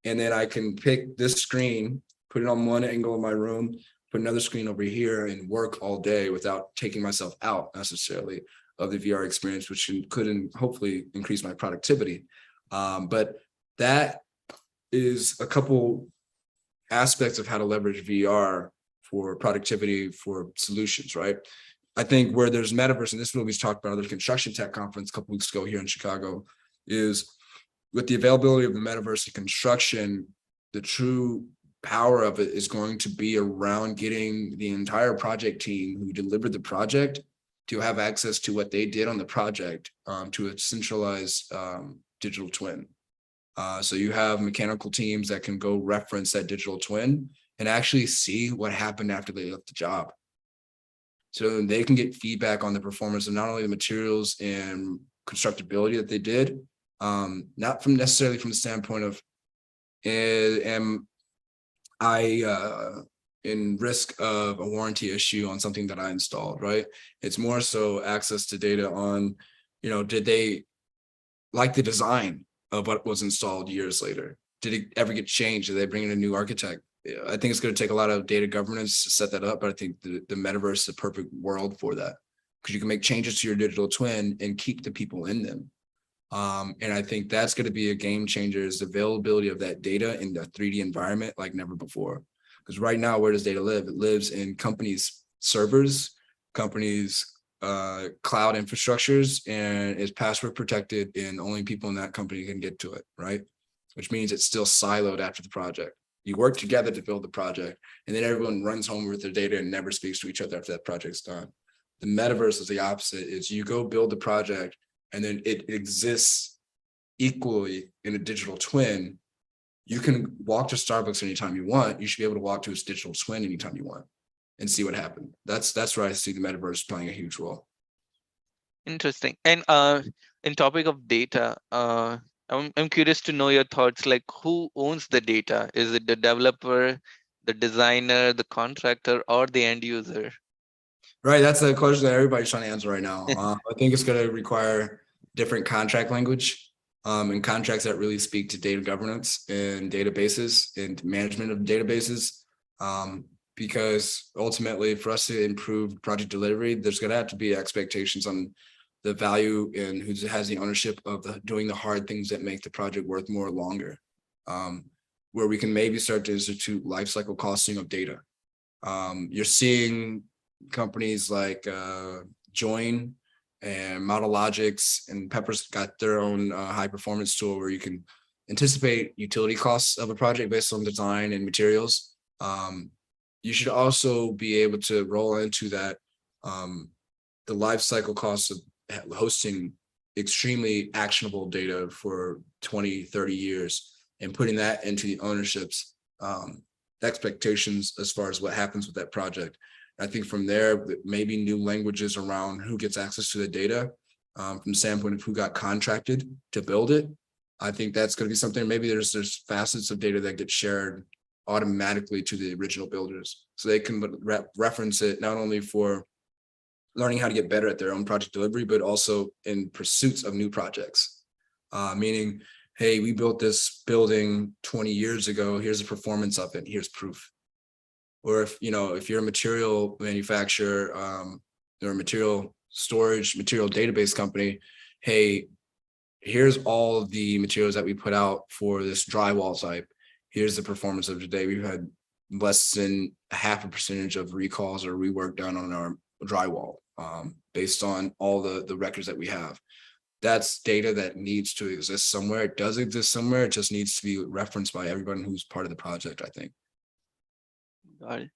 And then I can pick this screen, put it on one angle of my room, put another screen over here and work all day without taking myself out necessarily of the VR experience, which could hopefully increase my productivity. But that is a couple aspects of how to leverage VR for productivity for solutions, right? I think where there's metaverse, and this is what we talked about at the construction tech conference a couple weeks ago here in Chicago, is with the availability of the metaverse in construction, the true power of it is going to be around getting the entire project team who delivered the project to have access to what they did on the project to a centralized digital twin. So you have mechanical teams that can go reference that digital twin and actually see what happened after they left the job. So they can get feedback on the performance of not only the materials and constructability that they did, not from necessarily from the standpoint of am I in risk of a warranty issue on something that I installed, right? It's more so access to data on, did they like the design of what was installed years later? Did it ever get changed? Did they bring in a new architect? I think it's going to take a lot of data governance to set that up, but I think the metaverse is the perfect world for that because you can make changes to your digital twin and keep the people in them. And I think that's going to be a game changer is the availability of that data in the 3D environment like never before. Because right now, where does data live? It lives in companies' servers, companies' cloud infrastructures, and is password protected, and only people in that company can get to it, right? Which means it's still siloed after the project. You work together to build the project, and then everyone runs home with their data and never speaks to each other after that project's done. The metaverse is the opposite. Is you go build the project, and then it exists equally in a digital twin. You can walk to Starbucks anytime you want. You should be able to walk to its digital twin anytime you want and see what happened. That's where I see the metaverse playing a huge role. Interesting. And in topic of data, I'm curious to know your thoughts. Like, who owns the data? Is it the developer, the designer, the contractor, or the end user? Right. That's a question that everybody's trying to answer right now. I think it's going to require different contract language and contracts that really speak to data governance and databases and management of databases. because ultimately for us to improve project delivery, there's going to have to be expectations on the value and who has the ownership of doing the hard things that make the project worth more longer. Where we can maybe start to institute life cycle costing of data. You're seeing companies like Join and Modelogics and Pepper's got their own high performance tool where you can anticipate utility costs of a project based on design and materials. You should also be able to roll into that the life cycle costs of hosting extremely actionable data for 20, 30 years and putting that into the ownership's expectations as far as what happens with that project. I think from there, maybe new languages around who gets access to the data from the standpoint of who got contracted to build it. I think that's going to be something. Maybe there's facets of data that get shared automatically to the original builders, so they can reference it not only for learning how to get better at their own project delivery, but also in pursuits of new projects. Meaning, hey, we built this building 20 years ago. Here's the performance of it. Here's proof. Or if you're a material manufacturer or a material storage, material database company, hey, here's all of the materials that we put out for this drywall type. Here's the performance of today. We've had less than 0.5% of recalls or rework done on our drywall based on all the records that we have. That's data that needs to exist somewhere. It does exist somewhere. It just needs to be referenced by everyone who's part of the project, I think. Got it.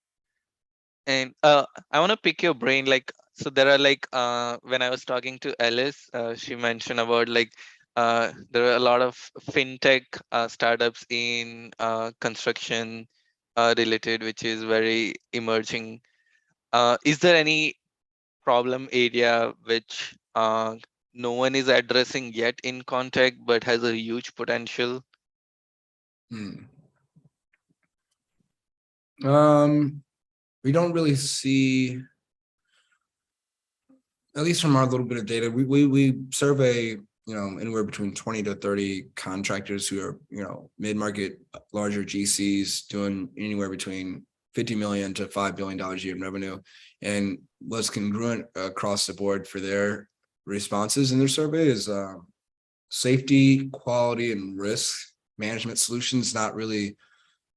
And I want to pick your brain. Like, so there are like when I was talking to Alice, she mentioned about like there are a lot of fintech startups in construction related, which is very emerging. Is there any problem area which no one is addressing yet in contact, but has a huge potential? We don't really see, at least from our little bit of data, we survey, anywhere between 20 to 30 contractors who are, mid-market, larger GCs doing anywhere between 50 million to $5 billion a year in revenue. And what's congruent across the board for their responses in their survey is safety, quality, and risk management solutions not really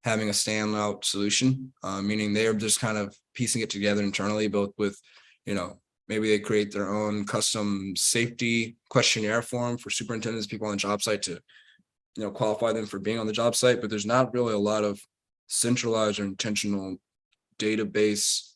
having a standout solution, meaning they're just kind of piecing it together internally, both with, maybe they create their own custom safety questionnaire form for superintendents, people on the job site to, qualify them for being on the job site, but there's not really a lot of centralized or intentional database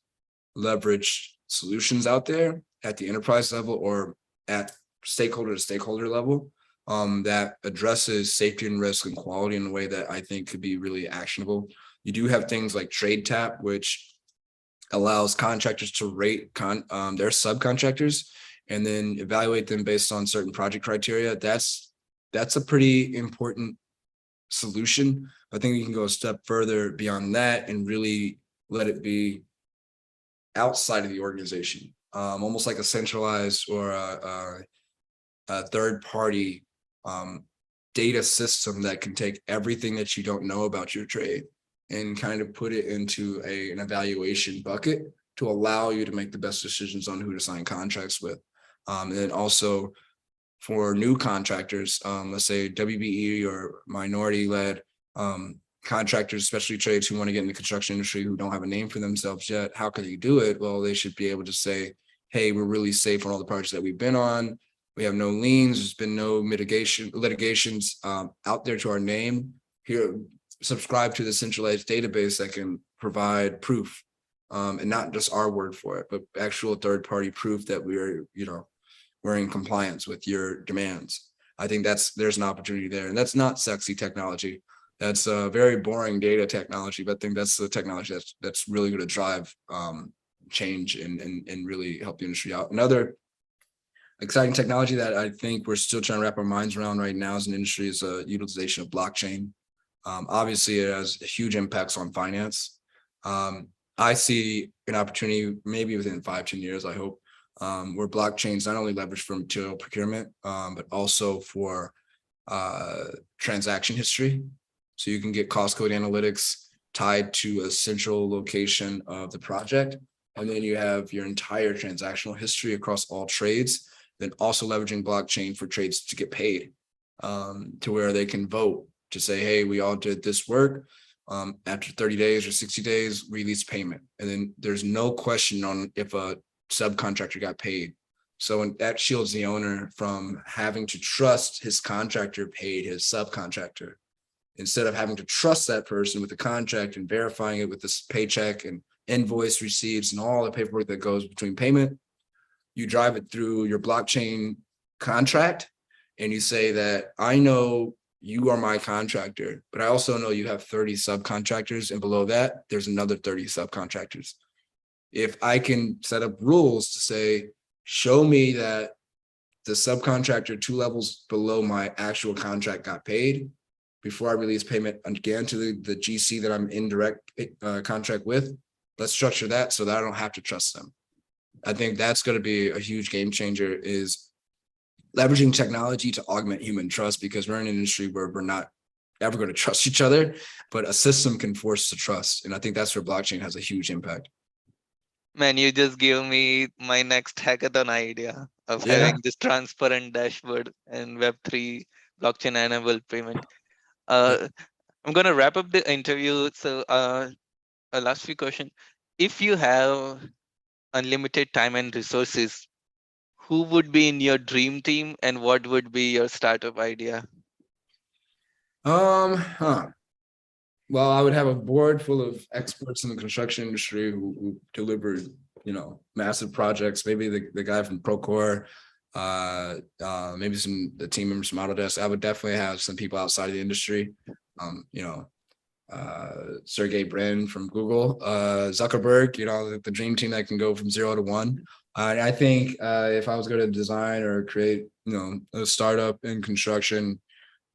leverage solutions out there at the enterprise level or at stakeholder to stakeholder level that addresses safety and risk and quality in a way that I think could be really actionable. You do have things like TradeTap, which allows contractors to rate their subcontractors and then evaluate them based on certain project criteria. That's a pretty important solution. I think you can go a step further beyond that and really let it be outside of the organization, almost like a centralized or a third party data system that can take everything that you don't know about your trade and kind of put it into an evaluation bucket to allow you to make the best decisions on who to sign contracts with. And then also for new contractors, let's say WBE or minority-led contractors, especially trades who want to get in the construction industry who don't have a name for themselves yet, how can they do it? Well, they should be able to say, hey, we're really safe on all the projects that we've been on. We have no liens. There's been no litigations out there to our name. Here, subscribe to the centralized database that can provide proof, and not just our word for it, but actual third-party proof that we're in compliance with your demands. I think there's an opportunity there, and that's not sexy technology. That's a very boring data technology, but I think that's the technology that's really going to drive change and really help the industry out. Another exciting technology that I think we're still trying to wrap our minds around right now as an industry is utilization of blockchain. Obviously, it has huge impacts on finance. I see an opportunity maybe within 5-10 years, I hope, where blockchains not only leverage for material procurement, but also for transaction history. So you can get cost code analytics tied to a central location of the project. And then you have your entire transactional history across all trades, then also leveraging blockchain for trades to get paid, to where they can vote to say, hey, we all did this work. After 30 days or 60 days, release payment. And then there's no question on if a subcontractor got paid. So that shields the owner from having to trust his contractor paid his subcontractor. Instead of having to trust that person with the contract and verifying it with this paycheck and invoice receipts and all the paperwork that goes between payment, you drive it through your blockchain contract and you say that I know you are my contractor, but I also know you have 30 subcontractors, and below that, there's another 30 subcontractors. If I can set up rules to say, show me that the subcontractor 2 levels below my actual contract got paid before I release payment again to the GC that I'm in direct contract with, let's structure that so that I don't have to trust them. I think that's going to be a huge game changer, is leveraging technology to augment human trust, because we're in an industry where we're not ever going to trust each other, but a system can force the trust. And I think that's where blockchain has a huge impact. Man, you just gave me my next hackathon idea of Yeah. having this transparent dashboard and Web3 blockchain enabled payment. Yeah. Uh, I'm gonna wrap up the interview. So, a last few question: if you have unlimited time and resources, who would be in your dream team, and what would be your startup idea? Huh. Well, I would have a board full of experts in the construction industry who delivered, massive projects. Maybe the guy from Procore, maybe the team members from Autodesk. I would definitely have some people outside of the industry. Sergey Brin from Google, Zuckerberg, the dream team that can go from 0 to 1. I think if I was going to design or create, a startup in construction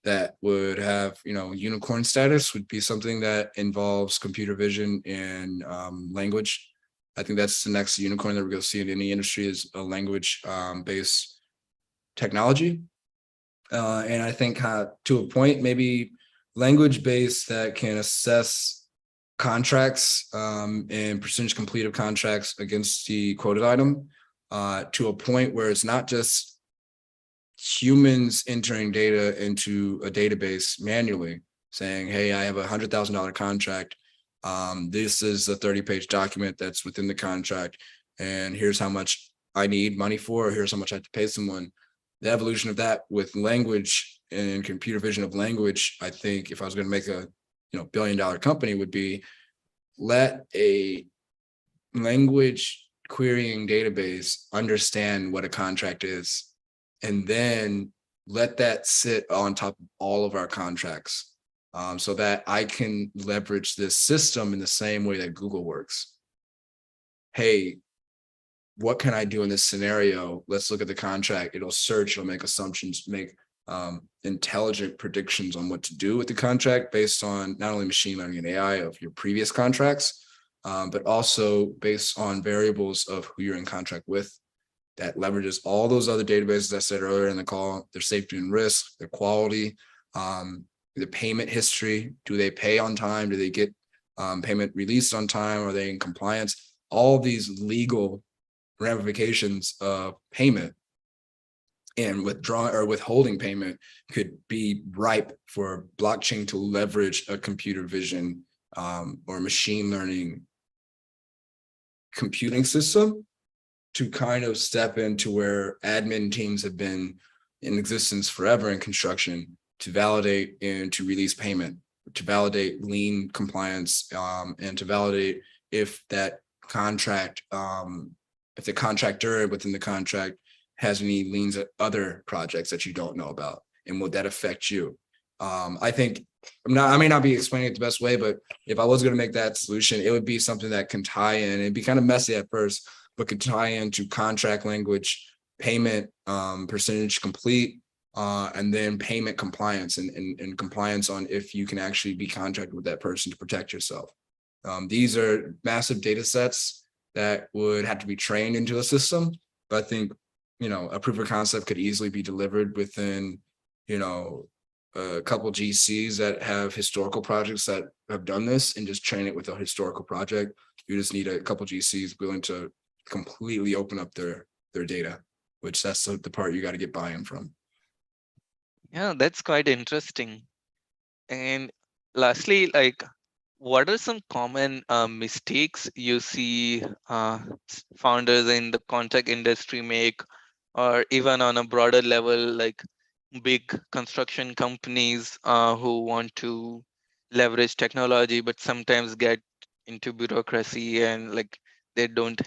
that would have, unicorn status, would be something that involves computer vision and language. I think that's the next unicorn that we're going to see in any industry, is a language based technology. And I think to a point, maybe language based that can assess contracts and percentage complete of contracts against the quoted item, to a point where it's not just humans entering data into a database manually saying, hey, I have $100,000 contract. This is a 30-page document that's within the contract, and here's how much I need money for, or here's how much I have to pay someone. The evolution of that with language and computer vision of language, I think if I was going to make a billion-dollar company, would be let a language querying database understand what a contract is, and then let that sit on top of all of our contracts, so that I can leverage this system in the same way that Google works. Hey, what can I do in this scenario? Let's look at the contract. It'll search, it'll make assumptions, make intelligent predictions on what to do with the contract based on not only machine learning and AI of your previous contracts, but also based on variables of who you're in contract with, that leverages all those other databases I said earlier in the call, their safety and risk, their quality, the payment history. Do they pay on time? Do they get payment released on time? Are they in compliance? All these legal ramifications of payment and withdrawing or withholding payment could be ripe for blockchain to leverage a computer vision or machine learning computing system to kind of step into where admin teams have been in existence forever in construction, to validate and to release payment, to validate lien compliance, and to validate if that contract, if the contractor within the contract has any liens at other projects that you don't know about, and would that affect you? I think I may not be explaining it the best way, but if I was going to make that solution, it would be something that can tie in. It'd be kind of messy at first, but could tie into contract language, payment, percentage complete, and then payment compliance and compliance on if you can actually be contracted with that person to protect yourself. These are massive data sets that would have to be trained into a system, but I think, a proof of concept could easily be delivered within, a couple GCs that have historical projects that have done this and just train it with a historical project. You just need a couple GCs willing to completely open up their data, which that's the part you got to get buy-in from. Yeah, that's quite interesting. And lastly, like, what are some common mistakes you see founders in the contract industry make, or even on a broader level, like big construction companies who want to leverage technology, but sometimes get into bureaucracy and like they don't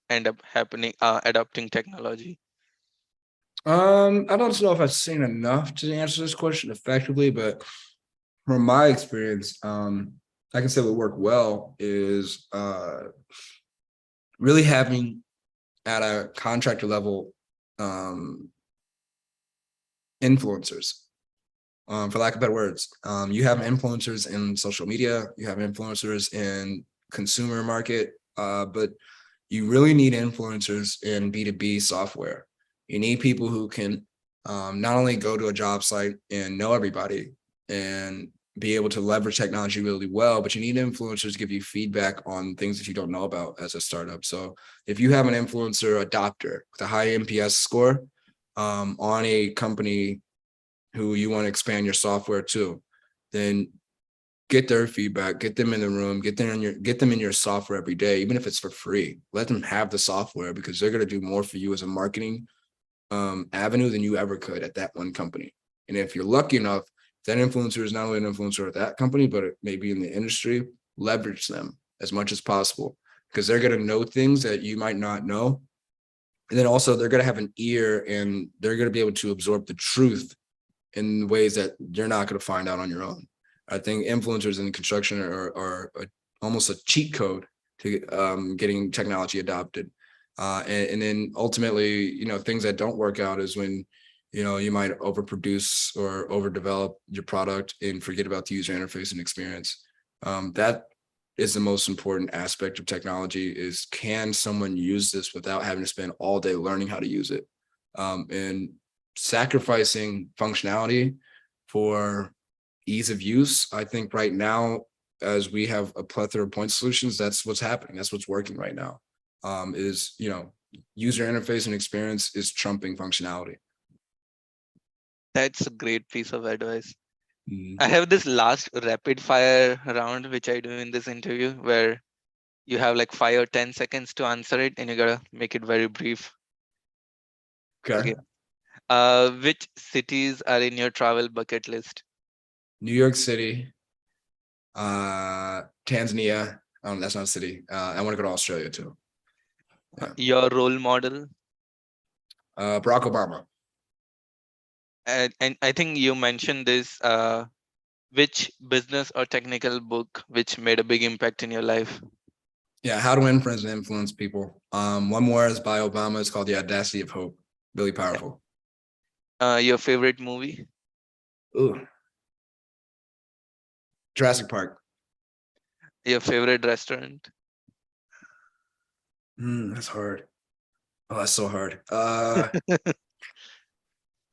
end up happening adopting technology? I don't know if I've seen enough to answer this question effectively, but from my experience, I can say what worked well is really having at a contractor level influencers, for lack of better words. You have influencers in social media, you have influencers in consumer market, but you really need influencers in B2B software. You need people who can not only go to a job site and know everybody and be able to leverage technology really well, but you need influencers to give you feedback on things that you don't know about as a startup. So if you have an influencer adopter with a high NPS score on a company who you want to expand your software to, then get their feedback, get them in the room, get them in your software every day, even if it's for free. Let them have the software because they're going to do more for you as a marketing avenue than you ever could at that one company. And if you're lucky enough, that influencer is not only an influencer at that company, but maybe in the industry, leverage them as much as possible because they're going to know things that you might not know. And then also they're going to have an ear and they're going to be able to absorb the truth in ways that you're not going to find out on your own. I think influencers in construction are almost a cheat code to getting technology adopted. And then ultimately, things that don't work out is when, you might overproduce or overdevelop your product and forget about the user interface and experience. That is the most important aspect of technology is can someone use this without having to spend all day learning how to use it? And sacrificing functionality for ease of use. I think right now, as we have a plethora of point solutions, that's what's happening. That's what's working right now. Is user interface and experience is trumping functionality. That's a great piece of advice. I Mhm. have this last rapid fire round which I do in this interview where you have like 5 or 10 seconds to answer it and you gotta make it very brief. Okay. Okay. Which cities are in your travel bucket list? New York City, Tanzania. That's not a city. I want to go to Australia too. Yeah. Your role model? Barack Obama. And I think you mentioned this. Which business or technical book which made a big impact in your life? Yeah, How to Influence and Influence People. One more is by Obama. It's called The Audacity of Hope. Really powerful. Your favorite movie? Ooh, Jurassic Park. Your favorite restaurant? That's hard. Oh, that's so hard.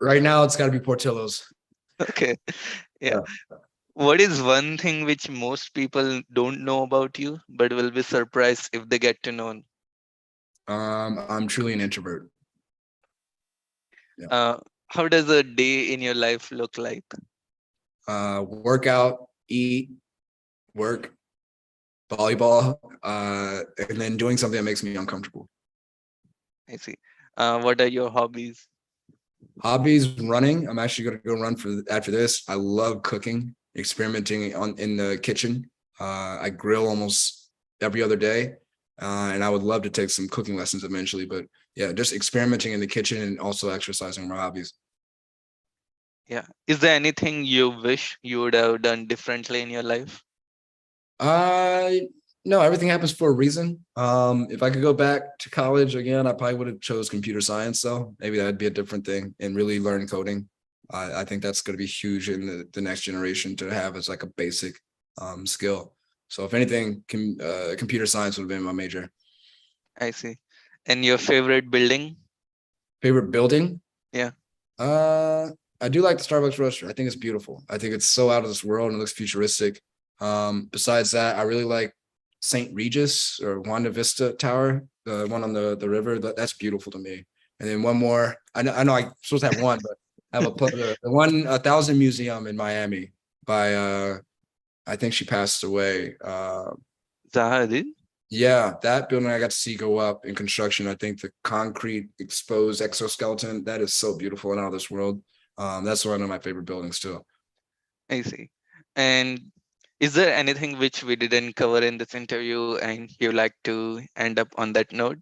Right now it's got to be Portillo's. Okay. Yeah. Yeah. What is one thing which most people don't know about you, but will be surprised if they get to know? I'm truly an introvert. Yeah. Uh, how does a day in your life look like? Work out, eat, work, volleyball, and then doing something that makes me uncomfortable. I see. What are your hobbies? Hobbies, running. I'm actually going to go run after this. I love cooking, experimenting in the kitchen. I grill almost every other day, and I would love to take some cooking lessons eventually. But yeah, just experimenting in the kitchen and also exercising my hobbies. Yeah. Is there anything you wish you would have done differently in your life? Uh no, everything happens for a reason. If I could go back to college again, I probably would have chose computer science though. Maybe that'd be a different thing and really learn coding. I think that's going to be huge in the next generation to have as like a basic skill. So if anything, computer science would have been my major. I see. And your favorite building? Favorite building? Yeah. Uh I do like the Starbucks roaster. I think it's beautiful. I think it's so out of this world and it looks futuristic. Besides that, I really like St. Regis or Wanda Vista Tower, the one on the river. That's beautiful to me. And then one more. I know I'm supposed to have one, but I have the one 1,000 Museum in Miami by I think she passed away. Zahadin? Yeah, that building I got to see go up in construction. I think the concrete exposed exoskeleton, that is so beautiful and out of this world. That's one of my favorite buildings too. I see. And is there anything which we didn't cover in this interview and you like to end up on that note?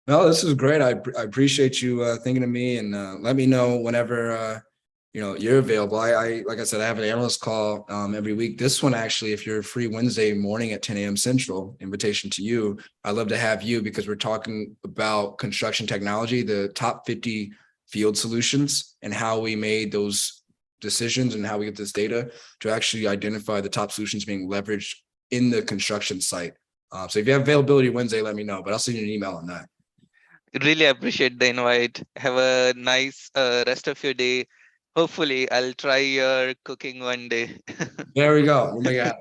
No, this is great. I appreciate you thinking of me and let me know whenever you're available. I like I said, I have an analyst call every week. This one actually, if you're free Wednesday morning at 10 a.m. Central, invitation to you. I'd love to have you because we're talking about construction technology, the top 50 field solutions, and how we made those decisions and how we get this data to actually identify the top solutions being leveraged in the construction site. So if you have availability Wednesday, let me know, but I'll send you an email on that. Really appreciate the invite. Have a nice rest of your day. Hopefully, I'll try your cooking one day. There we go. We'll make it happen.